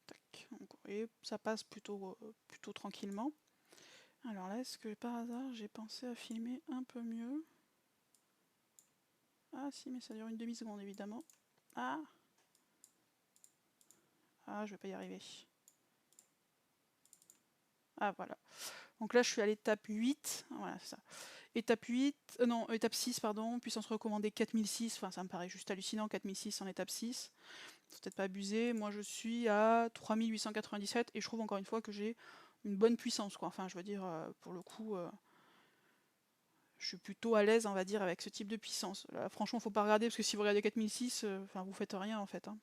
Tac. Donc, vous voyez, ça passe plutôt tranquillement. Alors là, est-ce que par hasard, j'ai pensé à filmer un peu mieux? Ah si, mais ça dure une demi-seconde, évidemment. Ah! Ah, je vais pas y arriver. Ah, voilà. Donc là, je suis à l'étape 8. Voilà, c'est ça. Étape 8, non, étape 6, pardon, puissance recommandée 4006, enfin ça me paraît juste hallucinant, 4006 en étape 6. Faut peut-être pas abuser, moi je suis à 3897 et je trouve encore une fois que j'ai une bonne puissance, quoi. Enfin je veux dire, pour le coup, je suis plutôt à l'aise, on va dire, avec ce type de puissance. Là, franchement, faut pas regarder, parce que si vous regardez 4006, enfin vous faites rien en fait, hein.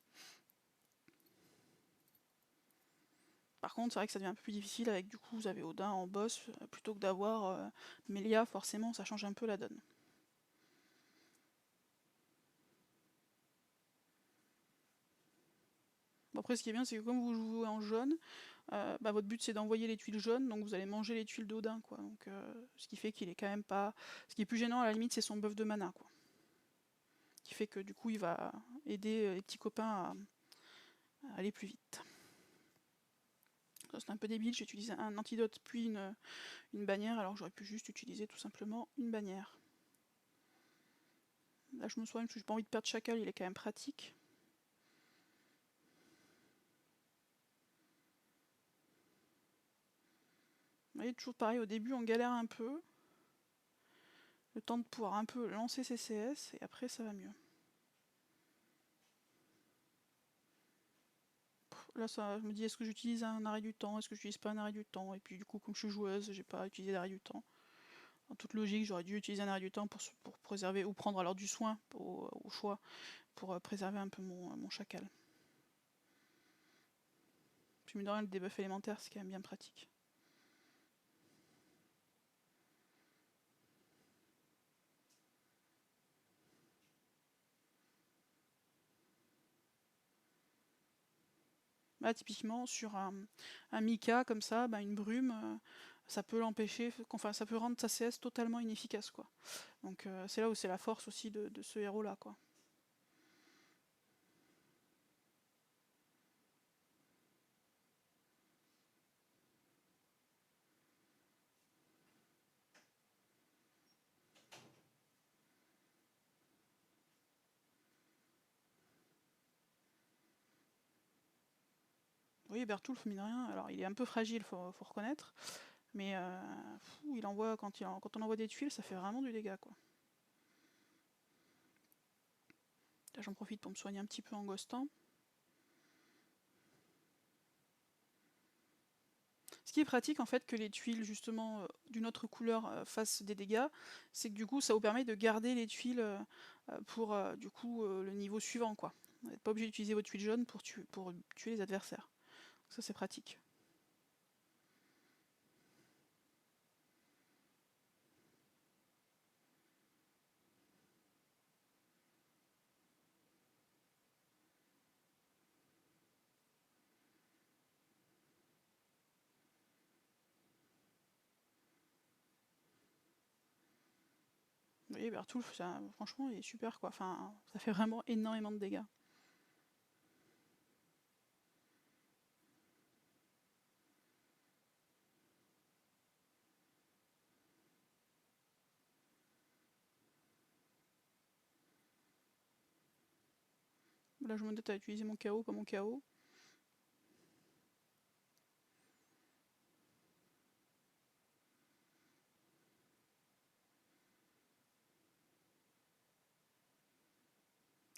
Par contre, c'est vrai que ça devient un peu plus difficile avec, du coup, vous avez Odin en boss, plutôt que d'avoir Melia, forcément, ça change un peu la donne. Bon, après, ce qui est bien, c'est que comme vous jouez en jaune, bah, votre but c'est d'envoyer les tuiles jaunes, donc vous allez manger les tuiles d'Odin, quoi. Donc, ce qui fait qu'il est quand même pas. Ce qui est plus gênant à la limite, c'est son buff de mana, quoi. Qui fait que du coup, il va aider les petits copains à aller plus vite. C'est un peu débile, j'ai utilisé un antidote puis une bannière, alors que j'aurais pu juste utiliser tout simplement une bannière. Là, je me soigne parce que j'ai pas envie de perdre Chacal, il est quand même pratique. Vous voyez, toujours pareil, au début on galère un peu. Le temps de pouvoir un peu lancer ses CS, et après ça va mieux. Là, ça, je me dis, est-ce que j'utilise un arrêt du temps, est-ce que j'utilise pas un arrêt du temps, et puis du coup, comme je suis joueuse, j'ai pas utilisé d'arrêt du temps. En toute logique, j'aurais dû utiliser un arrêt du temps pour préserver, ou prendre alors du soin au choix, pour préserver un peu mon chacal. Puis, mine de rien, le debuff élémentaire, c'est quand même bien pratique. Là, typiquement, sur un Mika comme ça, bah, une brume, ça peut l'empêcher, enfin, ça peut rendre sa CS totalement inefficace, quoi. Donc, c'est là où c'est la force aussi de ce héros-là, quoi. Oui, Bertulf, mine de rien, alors il est un peu fragile, faut reconnaître, mais il envoie, quand on envoie des tuiles, ça fait vraiment du dégât, quoi. Là, j'en profite pour me soigner un petit peu en ghostant. Ce qui est pratique, en fait, que les tuiles, justement, d'une autre couleur fassent des dégâts, c'est que du coup, ça vous permet de garder les tuiles pour, du coup, le niveau suivant, quoi. Vous n'êtes pas obligé d'utiliser vos tuiles jaunes pour tuer les adversaires. Ça, c'est pratique. Vous voyez, Bertulf, franchement, il est super, quoi. Enfin, ça fait vraiment énormément de dégâts. Là, je me doute à utiliser mon KO, pas mon KO.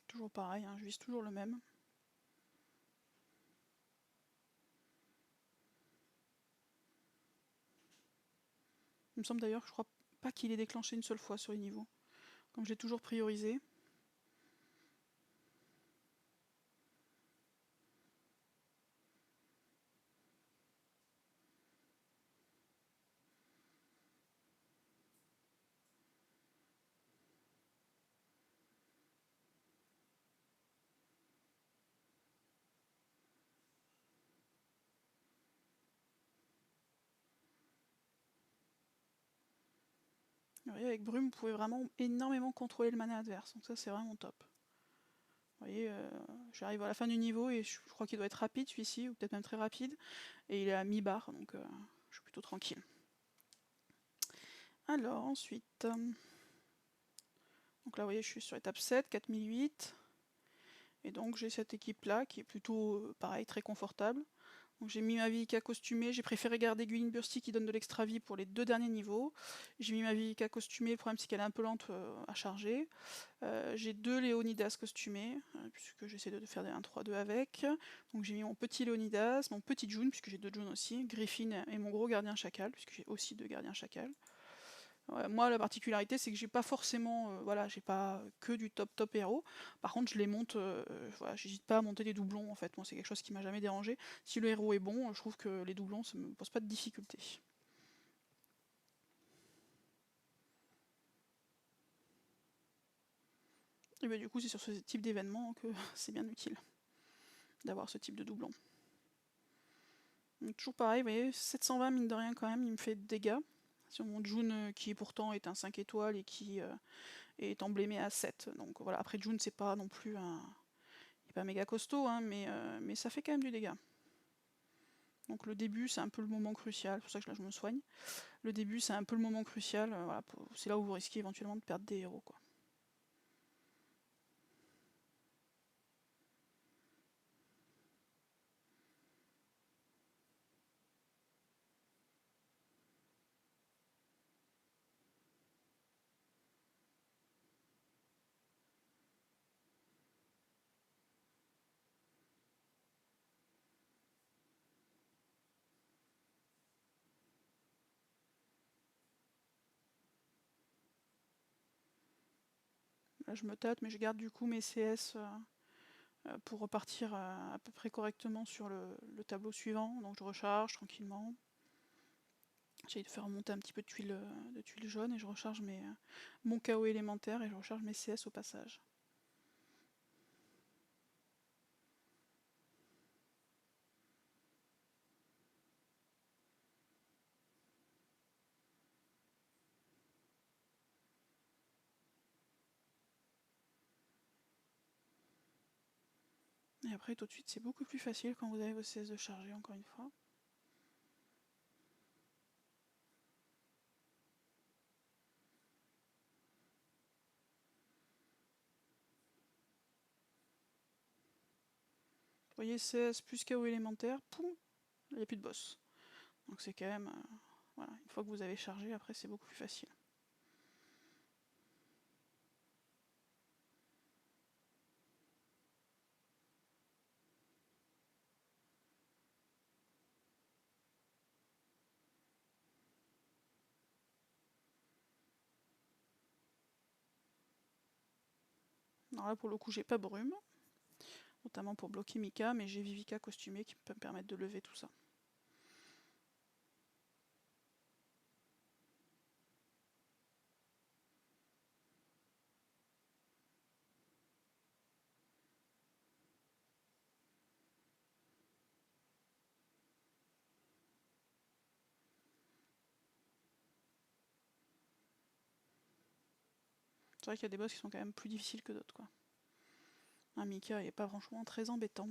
Toujours pareil, hein, je vise toujours le même. Il me semble d'ailleurs que je crois pas qu'il ait déclenché une seule fois sur les niveaux. Comme j'ai toujours priorisé. Vous voyez, avec Brume, vous pouvez vraiment énormément contrôler le mana adverse. Donc ça, c'est vraiment top. Vous voyez, j'arrive à la fin du niveau et je crois qu'il doit être rapide celui-ci, ou peut-être même très rapide. Et il est à mi-barre, donc je suis plutôt tranquille. Alors, ensuite... donc là, vous voyez, je suis sur étape 7, 4008. Et donc j'ai cette équipe-là qui est plutôt, pareil, très confortable. Donc j'ai mis ma Vivica costumée, j'ai préféré garder Gwyn Bursty qui donne de l'extra vie pour les 2 derniers niveaux. J'ai mis ma Vivica costumée, le problème c'est qu'elle est un peu lente à charger. J'ai 2 Léonidas costumés, puisque j'essaie de faire des 1-3-2 avec. Donc j'ai mis mon petit Léonidas, mon petit June, puisque j'ai 2 June aussi, Griffin et mon gros gardien chacal, puisque j'ai aussi 2 gardiens chacal. Moi, la particularité, c'est que j'ai pas forcément, voilà, j'ai pas que du top héros. Par contre, je les monte, voilà, j'hésite pas à monter des doublons en fait. Moi, c'est quelque chose qui m'a jamais dérangé. Si le héros est bon, je trouve que les doublons, ça me pose pas de difficulté. Et ben, du coup, c'est sur ce type d'événement que c'est bien utile d'avoir ce type de doublon. Donc, toujours pareil, vous voyez, 720 mine de rien quand même, il me fait de dégâts. Sur mon June qui pourtant est un 5 étoiles et qui est emblémé à 7. Donc voilà, après June c'est pas non plus un. Il est pas méga costaud, hein, mais ça fait quand même du dégât. Donc le début c'est un peu le moment crucial, c'est pour ça que là je me soigne. Le début c'est un peu le moment crucial, voilà, c'est là où vous risquez éventuellement de perdre des héros, quoi. Là je me tâte, mais je garde du coup mes CS pour repartir à peu près correctement sur le tableau suivant. Donc je recharge tranquillement. J'essaye de faire remonter un petit peu de tuiles jaunes et je recharge mon KO élémentaire et je recharge mes CS au passage. Et après tout de suite c'est beaucoup plus facile quand vous avez vos CS de charger encore une fois. Vous voyez, CS plus KO élémentaire, poum, il n'y a plus de boss. Donc c'est quand même, voilà, une fois que vous avez chargé, après c'est beaucoup plus facile. Alors là pour le coup j'ai pas brume, notamment pour bloquer Mika, mais j'ai Vivica costumée qui peut me permettre de lever tout ça. C'est vrai qu'il y a des boss qui sont quand même plus difficiles que d'autres, quoi. Un Mika est pas franchement très embêtant.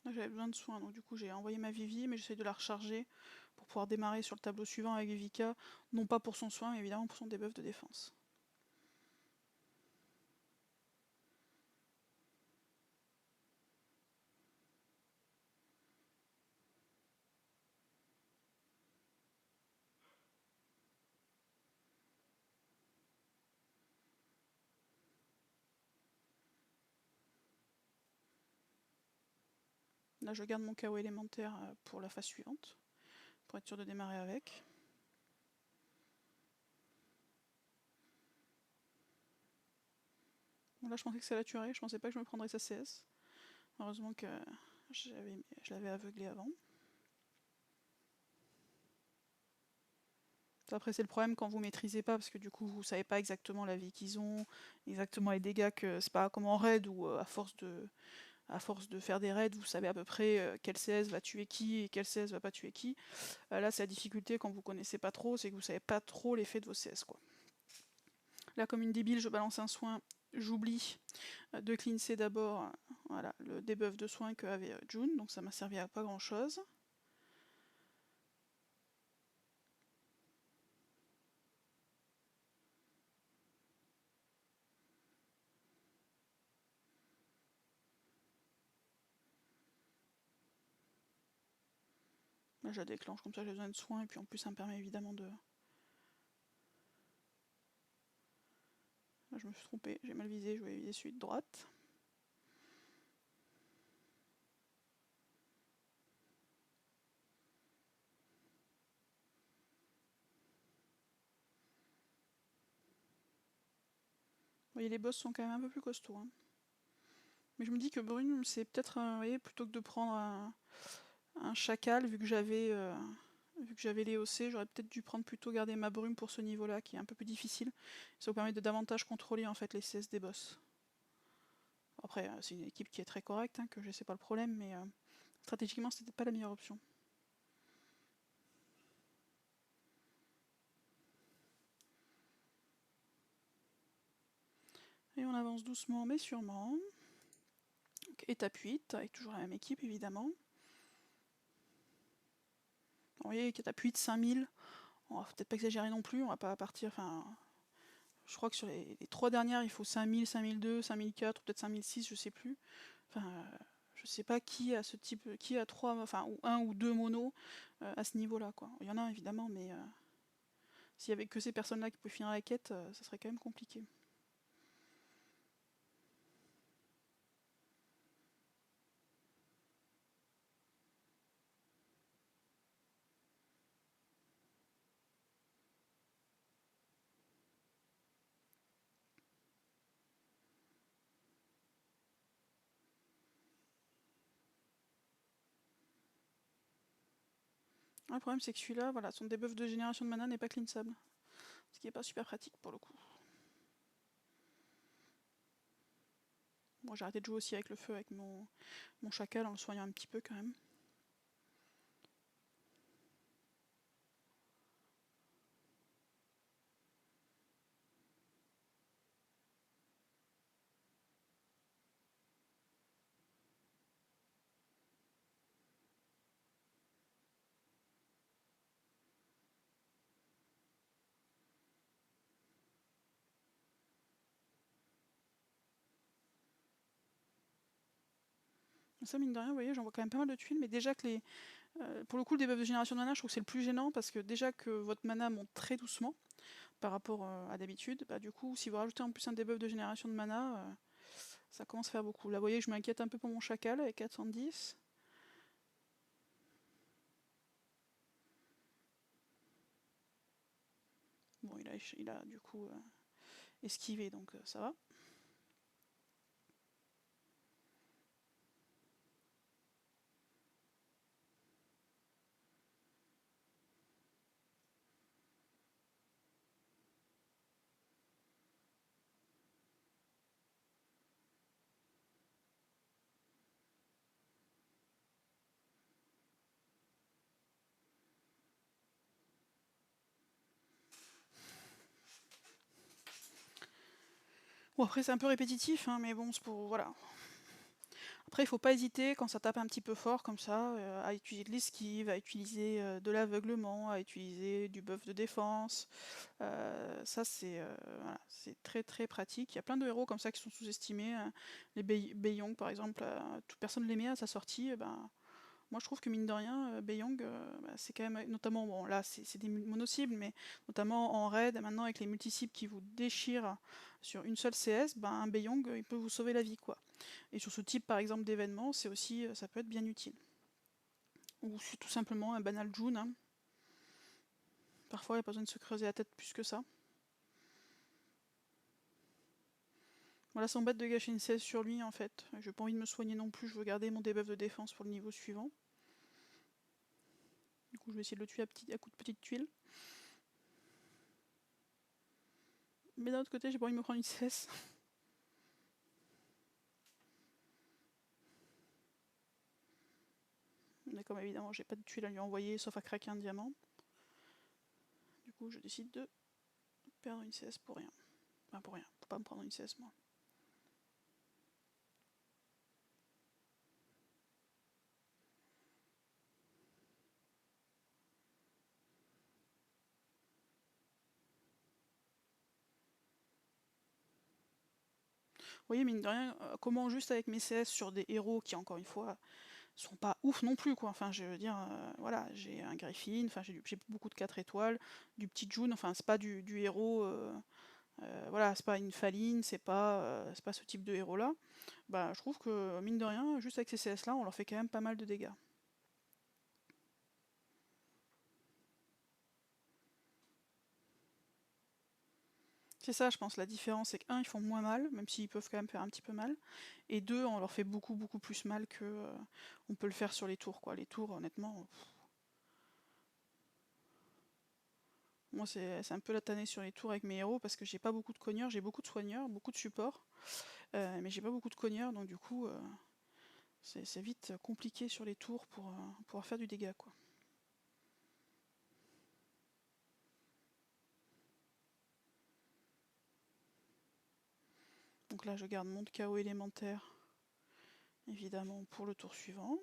Là j'avais besoin de soins, donc du coup j'ai envoyé ma Vivi, mais j'essaie de la recharger pour pouvoir démarrer sur le tableau suivant avec Vivica, non pas pour son soin, mais évidemment pour son debuff de défense. Là je garde mon KO élémentaire pour la phase suivante, pour être sûr de démarrer avec. Bon, là je pensais que ça la tuerait, je pensais pas que je me prendrais sa CS. Heureusement que je l'avais aveuglé avant. Après, c'est le problème quand vous maîtrisez pas, parce que du coup, vous savez pas exactement la vie qu'ils ont, exactement les dégâts que. C'est pas comme en raid où à force de faire des raids, vous savez à peu près quel CS va tuer qui et quel CS va pas tuer qui. Là, c'est la difficulté quand vous connaissez pas trop, c'est que vous savez pas trop l'effet de vos CS, quoi. Là, comme une débile, je balance un soin, j'oublie de cleanser d'abord voilà, le debuff de soin qu'avait June, donc ça m'a servi à pas grand chose. Là, je la déclenche, comme ça j'ai besoin de soins, et puis en plus ça me permet évidemment de... Là, je me suis trompée, j'ai mal visé, je voulais viser celui de droite. Vous voyez, les boss sont quand même un peu plus costauds. Hein. Mais je me dis que Brune, c'est peut-être, vous voyez, plutôt que de prendre un chacal, vu que j'avais les OC, j'aurais peut-être dû prendre plutôt garder ma brume pour ce niveau-là, qui est un peu plus difficile. Ça vous permet de davantage contrôler en fait les CS des boss. Après, c'est une équipe qui est très correcte, hein, que je sais pas le problème, mais stratégiquement, c'était pas la meilleure option. Et on avance doucement mais sûrement. Donc, étape 8, avec toujours la même équipe évidemment. Vous voyez, étape 8, 5000. On va peut-être pas exagérer non plus, on va pas partir. Enfin, je crois que sur les 3 dernières, il faut 5000, 5002, 5004, ou peut-être 5006, je sais plus. Enfin, je sais pas qui a ce type, qui a 3, enfin, ou 1 ou 2 monos à ce niveau-là, quoi. Il y en a évidemment, mais s'il y avait que ces personnes-là qui pouvaient finir la quête, ça serait quand même compliqué. Le problème, c'est que celui-là, voilà, son debuff de génération de mana n'est pas cleansable. Ce qui n'est pas super pratique pour le coup. Bon, j'ai arrêté de jouer aussi avec le feu, avec mon chacal, en le soignant un petit peu quand même. Ça, mine de rien, vous voyez, j'en vois quand même pas mal de tuiles, mais déjà que pour le coup, le debuff de génération de mana, je trouve que c'est le plus gênant parce que déjà que votre mana monte très doucement par rapport à d'habitude, bah, du coup, si vous rajoutez en plus un debuff de génération de mana, ça commence à faire beaucoup. Là, vous voyez, je m'inquiète un peu pour mon chacal avec 410. Bon, il a du coup esquivé, donc ça va. Bon, après, c'est un peu répétitif, hein, mais bon, c'est pour. Voilà. Après, il faut pas hésiter, quand ça tape un petit peu fort comme ça, à utiliser de l'esquive, à utiliser de l'aveuglement, à utiliser du buff de défense. Ça, voilà, c'est très très pratique. Il y a plein de héros comme ça qui sont sous-estimés. Hein. Les Beiyong, par exemple, toute personne l'aimait à sa sortie. Ben, moi, je trouve que mine de rien, Beiyong, bah, c'est quand même, notamment, bon, là, c'est des mono-cibles, mais notamment en raid, maintenant avec les multi-cibles qui vous déchirent sur une seule CS, ben, un Beiyong, il peut vous sauver la vie, quoi. Et sur ce type, par exemple, d'événement, c'est aussi, ça peut être bien utile. Ou tout simplement un banal June. Hein. Parfois, il n'y a pas besoin de se creuser la tête plus que ça. Voilà, c'est embête de gâcher une CS sur lui, en fait. J'ai pas envie de me soigner non plus, je veux garder mon debuff de défense pour le niveau suivant. Du coup, je vais essayer de le tuer à coup de petite tuile. Mais d'un autre côté, j'ai pas envie de me prendre une CS. Mais comme évidemment, j'ai pas de tuile à lui envoyer, sauf à craquer un diamant. Du coup, je décide de perdre une CS pour rien. Enfin, pour rien. Faut pas me prendre une CS, moi. Vous voyez, mine de rien, comment juste avec mes CS sur des héros qui, encore une fois, sont pas ouf non plus, quoi. Enfin, je veux dire, voilà, j'ai un Griffin, enfin, j'ai beaucoup de 4 étoiles, du petit June, enfin, c'est pas du héros, voilà, c'est pas une Faline, c'est pas ce type de héros-là. Bah, je trouve que, mine de rien, juste avec ces CS-là, on leur fait quand même pas mal de dégâts. C'est ça, je pense, la différence, c'est que, un, ils font moins mal, même s'ils peuvent quand même faire un petit peu mal, et deux, on leur fait beaucoup, beaucoup plus mal que on peut le faire sur les tours, quoi. Les tours, honnêtement, moi, c'est un peu la tannée sur les tours avec mes héros, parce que j'ai pas beaucoup de cogneurs, j'ai beaucoup de soigneurs, beaucoup de supports, mais j'ai pas beaucoup de cogneurs, donc du coup, c'est vite compliqué sur les tours pour pouvoir faire du dégât, quoi. Donc là, je garde mon chaos élémentaire, évidemment, pour le tour suivant.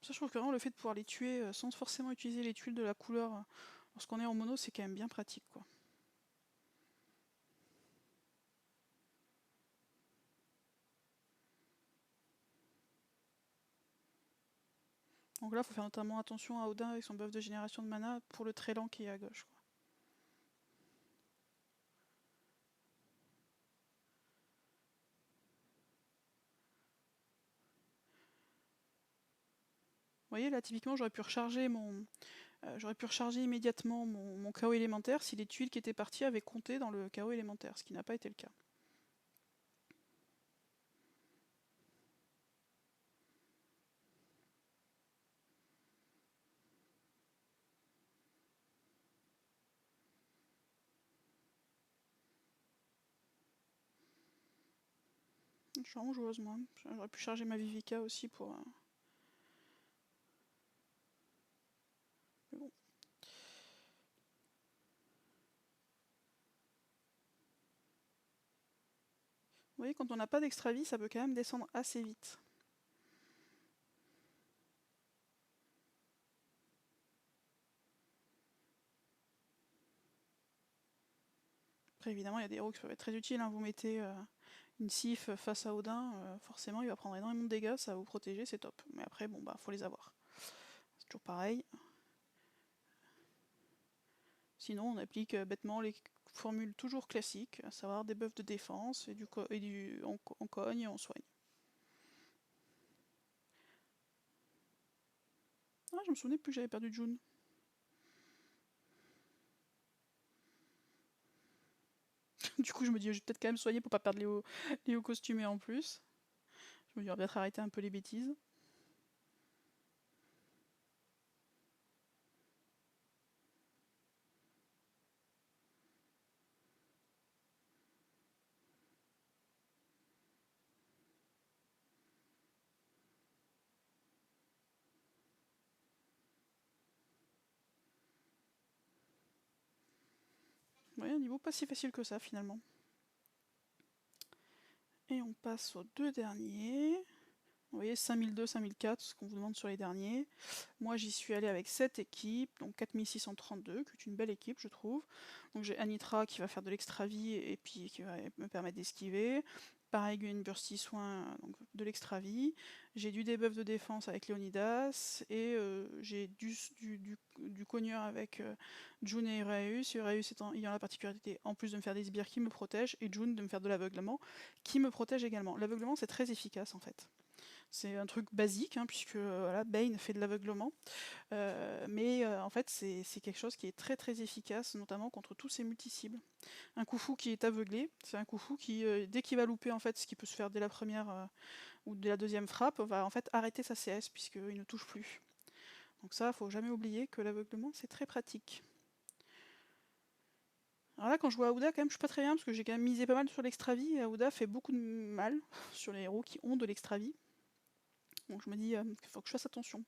Ça, je trouve que vraiment le fait de pouvoir les tuer sans forcément utiliser les tuiles de la couleur lorsqu'on est en mono, c'est quand même bien pratique, quoi. Donc là, il faut faire notamment attention à Odin avec son buff de génération de mana pour le très lent qui est à gauche, quoi. Vous voyez, là, typiquement, j'aurais pu recharger immédiatement mon chaos élémentaire si les tuiles qui étaient parties avaient compté dans le chaos élémentaire, ce qui n'a pas été le cas. Je suis vraiment joueuse, moi. J'aurais pu charger ma Vivica aussi pour... Mais bon. Vous voyez, quand on n'a pas d'extra vie, ça peut quand même descendre assez vite. Après, évidemment, il y a des héros qui peuvent être très utiles, hein. Vous mettez une Sif face à Odin, forcément, il va prendre énormément de dégâts, ça va vous protéger, c'est top. Mais après, bon, bah, faut les avoir. C'est toujours pareil. Sinon, on applique bêtement les formules toujours classiques, à savoir des buffs de défense on cogne et on soigne. Ah, je me souvenais plus que j'avais perdu June. Du coup, je me dis, je vais peut-être quand même soigner pour pas perdre Léo costumé en plus. Je me dis, on va peut-être arrêter un peu les bêtises. Ouais, un niveau pas si facile que ça finalement. Et on passe aux deux derniers. Vous voyez, 5002, 5004, ce qu'on vous demande sur les derniers. Moi, j'y suis allé avec 7 équipes, donc 4632, qui est une belle équipe, je trouve. Donc j'ai Anitra qui va faire de l'extra vie et puis qui va me permettre d'esquiver. Pareil, Gwen Bursty soin, donc de l'extra vie. J'ai du debuff de défense avec Leonidas et j'ai du cogneur avec June et Uraeus. Uraeus ayant la particularité, en plus de me faire des sbires qui me protègent, et June de me faire de l'aveuglement qui me protège également. L'aveuglement, c'est très efficace en fait. C'est un truc basique, hein, puisque voilà, Bane fait de l'aveuglement. Mais en fait, c'est quelque chose qui est très très efficace, notamment contre tous ces multi-cibles. Un Khufu qui est aveuglé, c'est un Khufu qui, dès qu'il va louper en fait, ce qui peut se faire dès la première ou dès la deuxième frappe, va en fait arrêter sa CS puisqu'il ne touche plus. Donc ça, faut jamais oublier que l'aveuglement, c'est très pratique. Alors là, quand je vois Aouda, quand même, je suis pas très bien parce que j'ai quand même misé pas mal sur l'extra vie et Aouda fait beaucoup de mal sur les héros qui ont de l'extra vie. Donc je me dis qu'il faut que je fasse attention.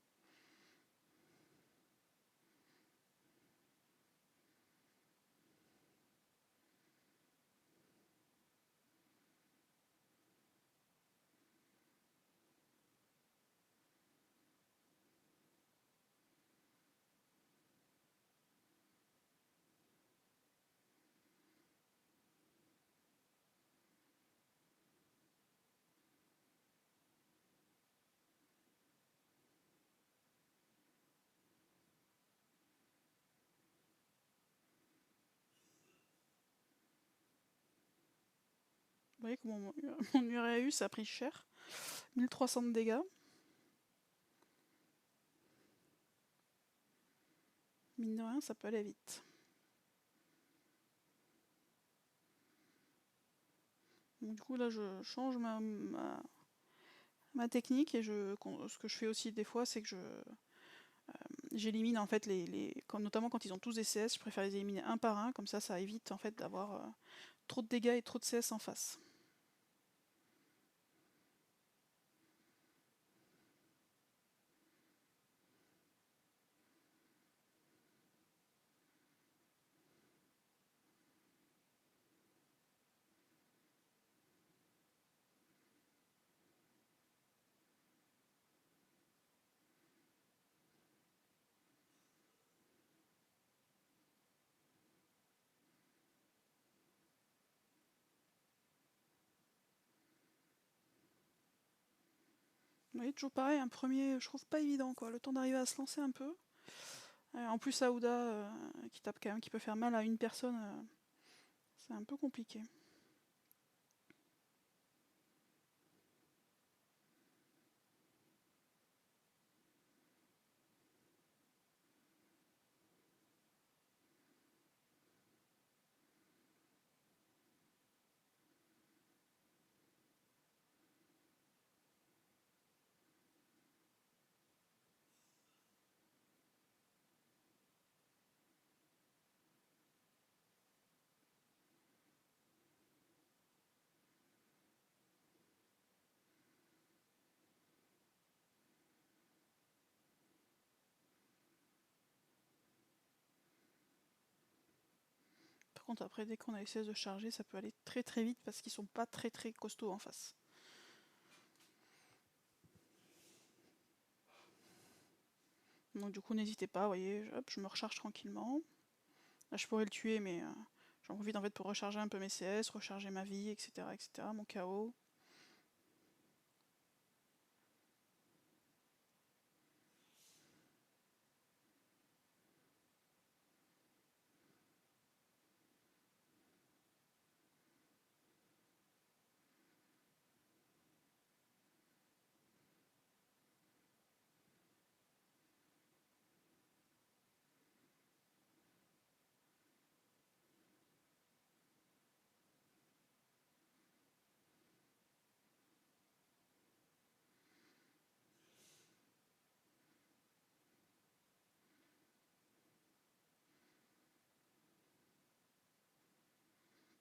Vous voyez que mon Uraeus a pris cher. 1300 de dégâts. Mine de rien, ça peut aller vite. Donc, du coup, là, je change ma technique et ce que je fais aussi des fois, c'est que j'élimine en fait notamment quand ils ont tous des CS, je préfère les éliminer un par un, comme ça évite en fait d'avoir trop de dégâts et trop de CS en face. Vous voyez, toujours pareil, un premier, je trouve pas évident quoi, le temps d'arriver à se lancer un peu. En plus, Aouda qui tape quand même, qui peut faire mal à une personne, c'est un peu compliqué. Par contre, après, dès qu'on a les CS de charger, ça peut aller très très vite parce qu'ils sont pas très très costauds en face. Donc du coup, n'hésitez pas, vous voyez, hop, je me recharge tranquillement. Là, je pourrais le tuer, mais j'en profite en fait pour recharger un peu mes CS, recharger ma vie, etc., etc., mon KO.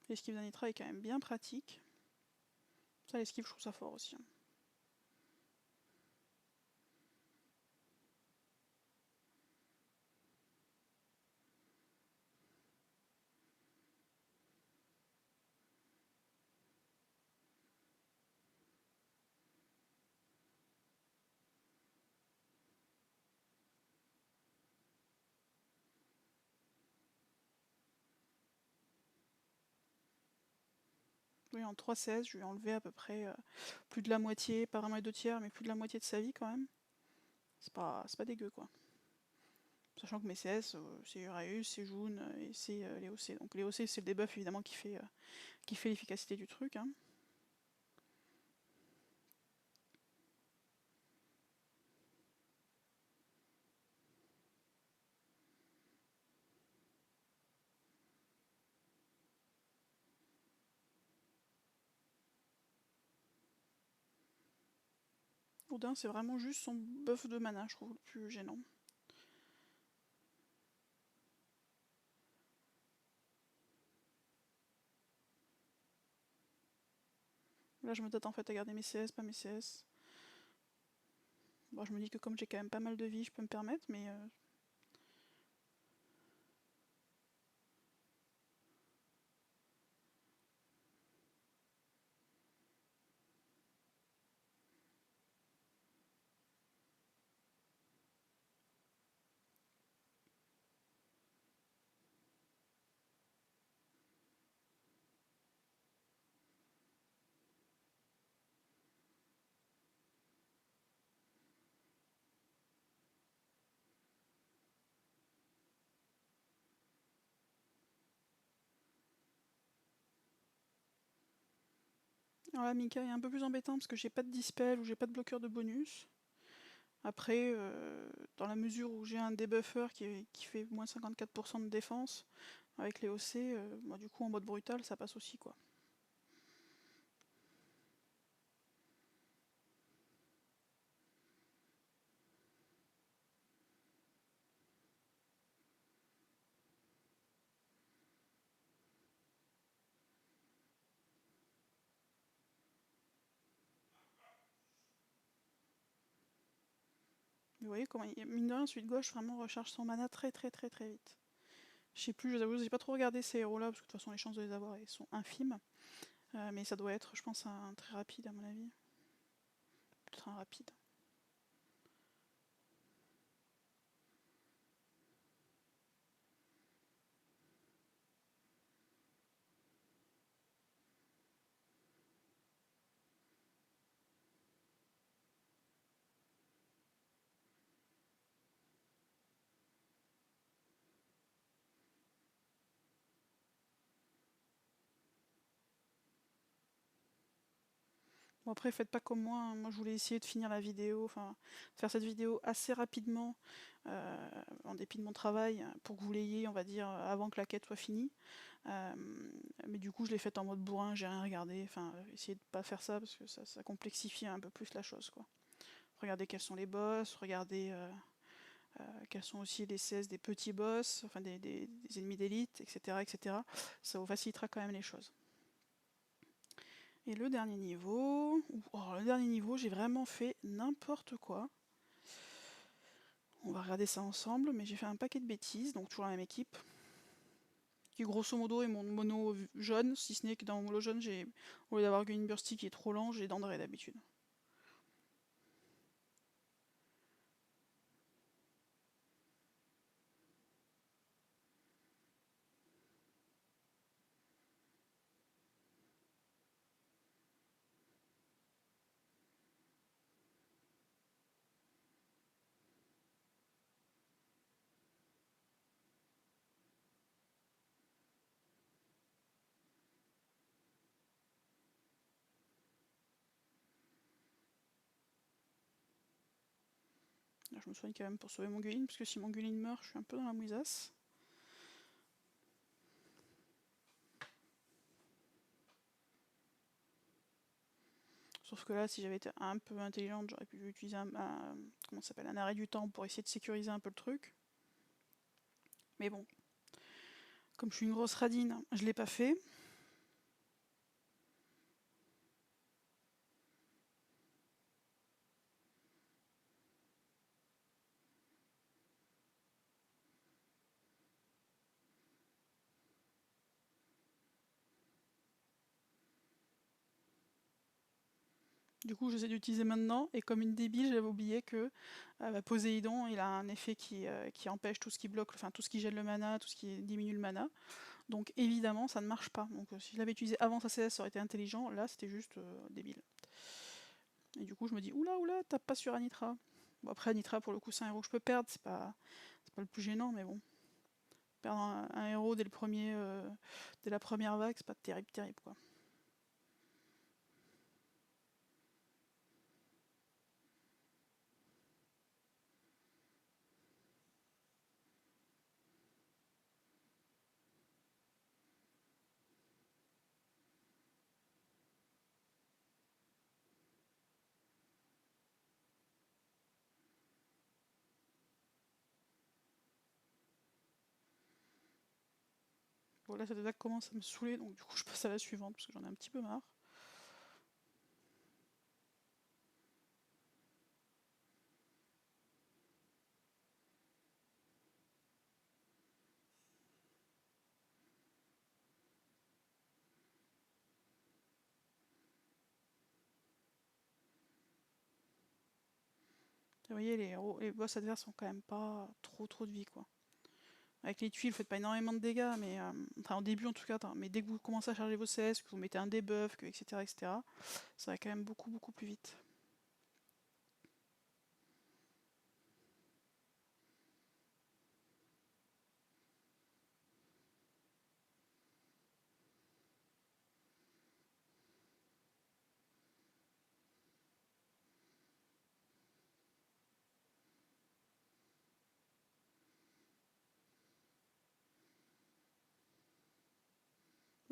L'esquive d'un nitra est quand même bien pratique. Ça, l'esquive, je trouve ça fort aussi. Oui, en 3 CS, je lui ai enlevé à peu près plus de la moitié, pas vraiment les 2 tiers, mais plus de la moitié de sa vie quand même. C'est pas dégueu quoi. Sachant que mes CS, c'est Uraeus, c'est Jun et c'est les OC. Donc les OC, c'est le debuff évidemment qui fait l'efficacité du truc. Hein. Odin, c'est vraiment juste son buff de mana, je trouve, le plus gênant. Là, je me tâte en fait à garder mes CS, pas mes CS. Bon, je me dis que comme j'ai quand même pas mal de vie, je peux me permettre, mais... Alors là, Mika est un peu plus embêtant parce que j'ai pas de dispel ou j'ai pas de bloqueur de bonus. Après, dans la mesure où j'ai un debuffer qui fait moins 54% de défense, avec les OC, moi, du coup en mode brutal ça passe aussi quoi. Vous voyez comment, mine de rien, celui de gauche vraiment recharge son mana très très très très vite. Je sais plus, je vous avoue, j'ai pas trop regardé ces héros là parce que de toute façon les chances de les avoir elles sont infimes. Mais ça doit être, je pense, un très rapide à mon avis. Peut-être un rapide. Bon après faites pas comme moi, hein. Moi je voulais essayer de finir la vidéo, enfin faire cette vidéo assez rapidement, en dépit de mon travail, pour que vous l'ayez on va dire avant que la quête soit finie. Mais du coup je l'ai faite en mode bourrin, j'ai rien regardé, enfin essayez de pas faire ça parce que ça complexifie un peu plus la chose quoi. Regardez quels sont les boss, regardez quels sont aussi les CS des petits boss, enfin des ennemis d'élite, etc., etc. Ça vous facilitera quand même les choses. Et le dernier niveau, j'ai vraiment fait n'importe quoi. On va regarder ça ensemble, mais j'ai fait un paquet de bêtises, donc toujours la même équipe. Qui grosso modo est mon mono jaune, si ce n'est que dans mon mono jaune, au lieu d'avoir une bursty qui est trop lent, j'ai Dandré d'habitude. Là, je me soigne quand même pour sauver mon Gulin, parce que si mon Gulin meurt, je suis un peu dans la mouisasse. Sauf que là, si j'avais été un peu intelligente, j'aurais pu utiliser un arrêt du temps pour essayer de sécuriser un peu le truc. Mais bon, comme je suis une grosse radine, je l'ai pas fait. Du coup, j'essaie d'utiliser maintenant, et comme une débile, j'avais oublié que Poséidon, il a un effet qui empêche tout ce qui bloque, enfin tout ce qui gèle le mana, tout ce qui diminue le mana. Donc évidemment, ça ne marche pas. Donc si je l'avais utilisé avant sa CS, ça aurait été intelligent. Là, c'était juste débile. Et du coup, je me dis, oula, oula, tape pas sur Anitra. Bon, après, Anitra, pour le coup, c'est un héros que je peux perdre, c'est pas le plus gênant, mais bon. Perdre un héros dès la première vague, c'est pas terrible, terrible, quoi. Bon, là, cette vague commence à me saouler, donc du coup, je passe à la suivante parce que j'en ai un petit peu marre. Vous voyez, les boss adverses ont quand même pas trop de vie, quoi. Avec les tuiles, vous faites pas énormément de dégâts, mais enfin au début en tout cas, mais dès que vous commencez à charger vos CS, que vous mettez un debuff, etc., ça va quand même beaucoup plus vite.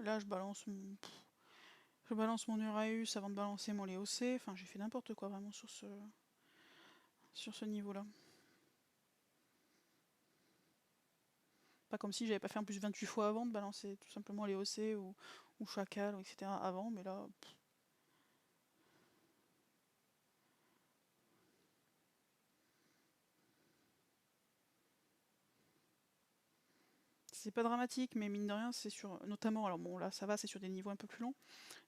Là, je balance mon Uraeus avant de balancer mon Léocé. Enfin, j'ai fait n'importe quoi vraiment sur ce niveau-là. Pas comme si j'avais pas fait en plus 28 fois avant de balancer tout simplement Léocé ou Chacal, etc. avant, mais là. C'est pas dramatique, mais mine de rien, c'est sur. Notamment, alors bon, là ça va, c'est sur des niveaux un peu plus longs,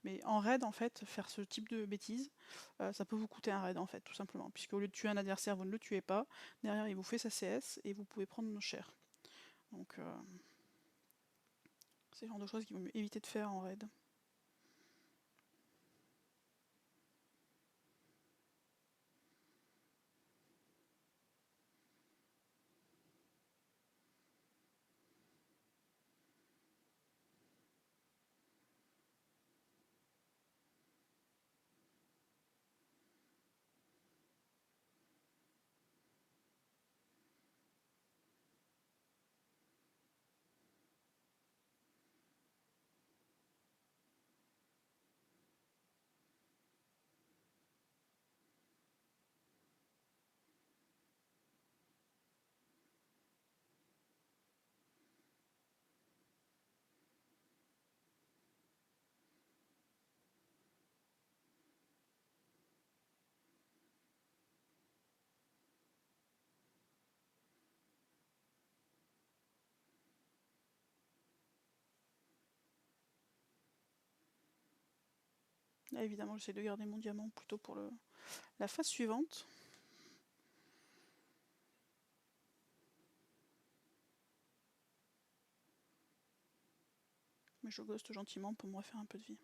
mais en raid, en fait, faire ce type de bêtises, ça peut vous coûter un raid, en fait, tout simplement. Puisque au lieu de tuer un adversaire, vous ne le tuez pas. Derrière, il vous fait sa CS et vous pouvez prendre cher. Donc, c'est le genre de choses qu'il vaut mieux éviter de faire en raid. Là, évidemment, j'essaie de garder mon diamant plutôt pour la phase suivante. Mais je ghost gentiment pour me refaire un peu de vie.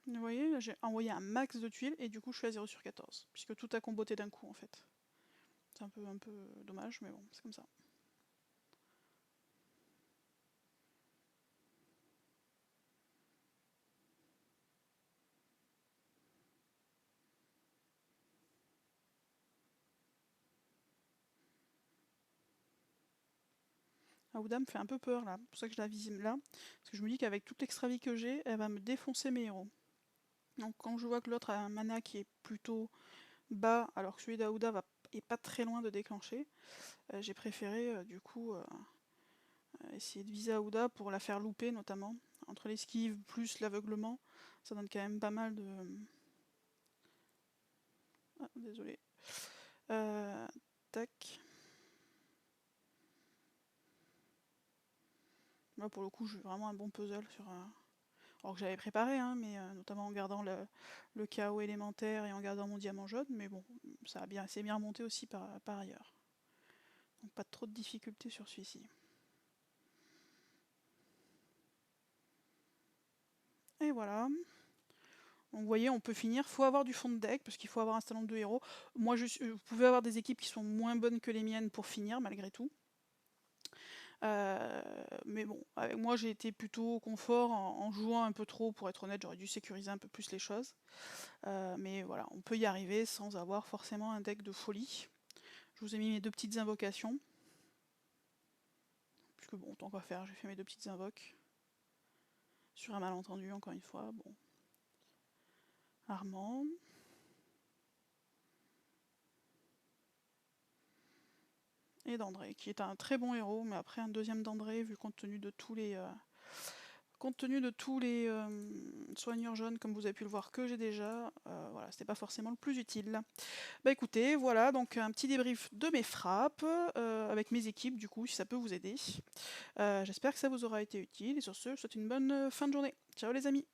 Vous voyez, là j'ai envoyé un max de tuiles et du coup je suis à 0 sur 14. Puisque tout a comboté d'un coup en fait. C'est un peu dommage, mais bon, c'est comme ça. Aouda me fait un peu peur là, c'est pour ça que je la vise là. Parce que je me dis qu'avec toute l'extra vie que j'ai, elle va me défoncer mes héros. Donc quand je vois que l'autre a un mana qui est plutôt bas, alors que celui d'Aouda est pas très loin de déclencher, j'ai préféré du coup essayer de viser Aouda pour la faire louper notamment. Entre l'esquive plus l'aveuglement, ça donne quand même pas mal de... Ah, désolé. Tac. Là pour le coup, j'ai vraiment un bon puzzle sur... Alors que j'avais préparé, hein, mais notamment en gardant le chaos élémentaire et en gardant mon diamant jaune, mais bon, c'est bien remonté aussi par ailleurs. Donc pas trop de difficultés sur celui-ci. Et voilà. Donc vous voyez, on peut finir, faut avoir du fond de deck, parce qu'il faut avoir un certain nombre de héros. Moi, vous pouvez avoir des équipes qui sont moins bonnes que les miennes pour finir, malgré tout. Mais bon, avec moi j'ai été plutôt au confort en jouant un peu trop, pour être honnête, j'aurais dû sécuriser un peu plus les choses. Mais voilà, on peut y arriver sans avoir forcément un deck de folie. Je vous ai mis mes 2 petites invocations. Puisque bon, tant qu'à faire, j'ai fait mes 2 petites invoques. Sur un malentendu, encore une fois, bon. Armand. Et d'André, qui est un très bon héros, mais après un deuxième d'André, vu compte tenu de tous les soigneurs jaunes, comme vous avez pu le voir, que j'ai déjà, voilà, c'était pas forcément le plus utile. Bah écoutez, voilà, donc un petit débrief de mes frappes, avec mes équipes, du coup, si ça peut vous aider. J'espère que ça vous aura été utile, et sur ce, je vous souhaite une bonne fin de journée. Ciao les amis!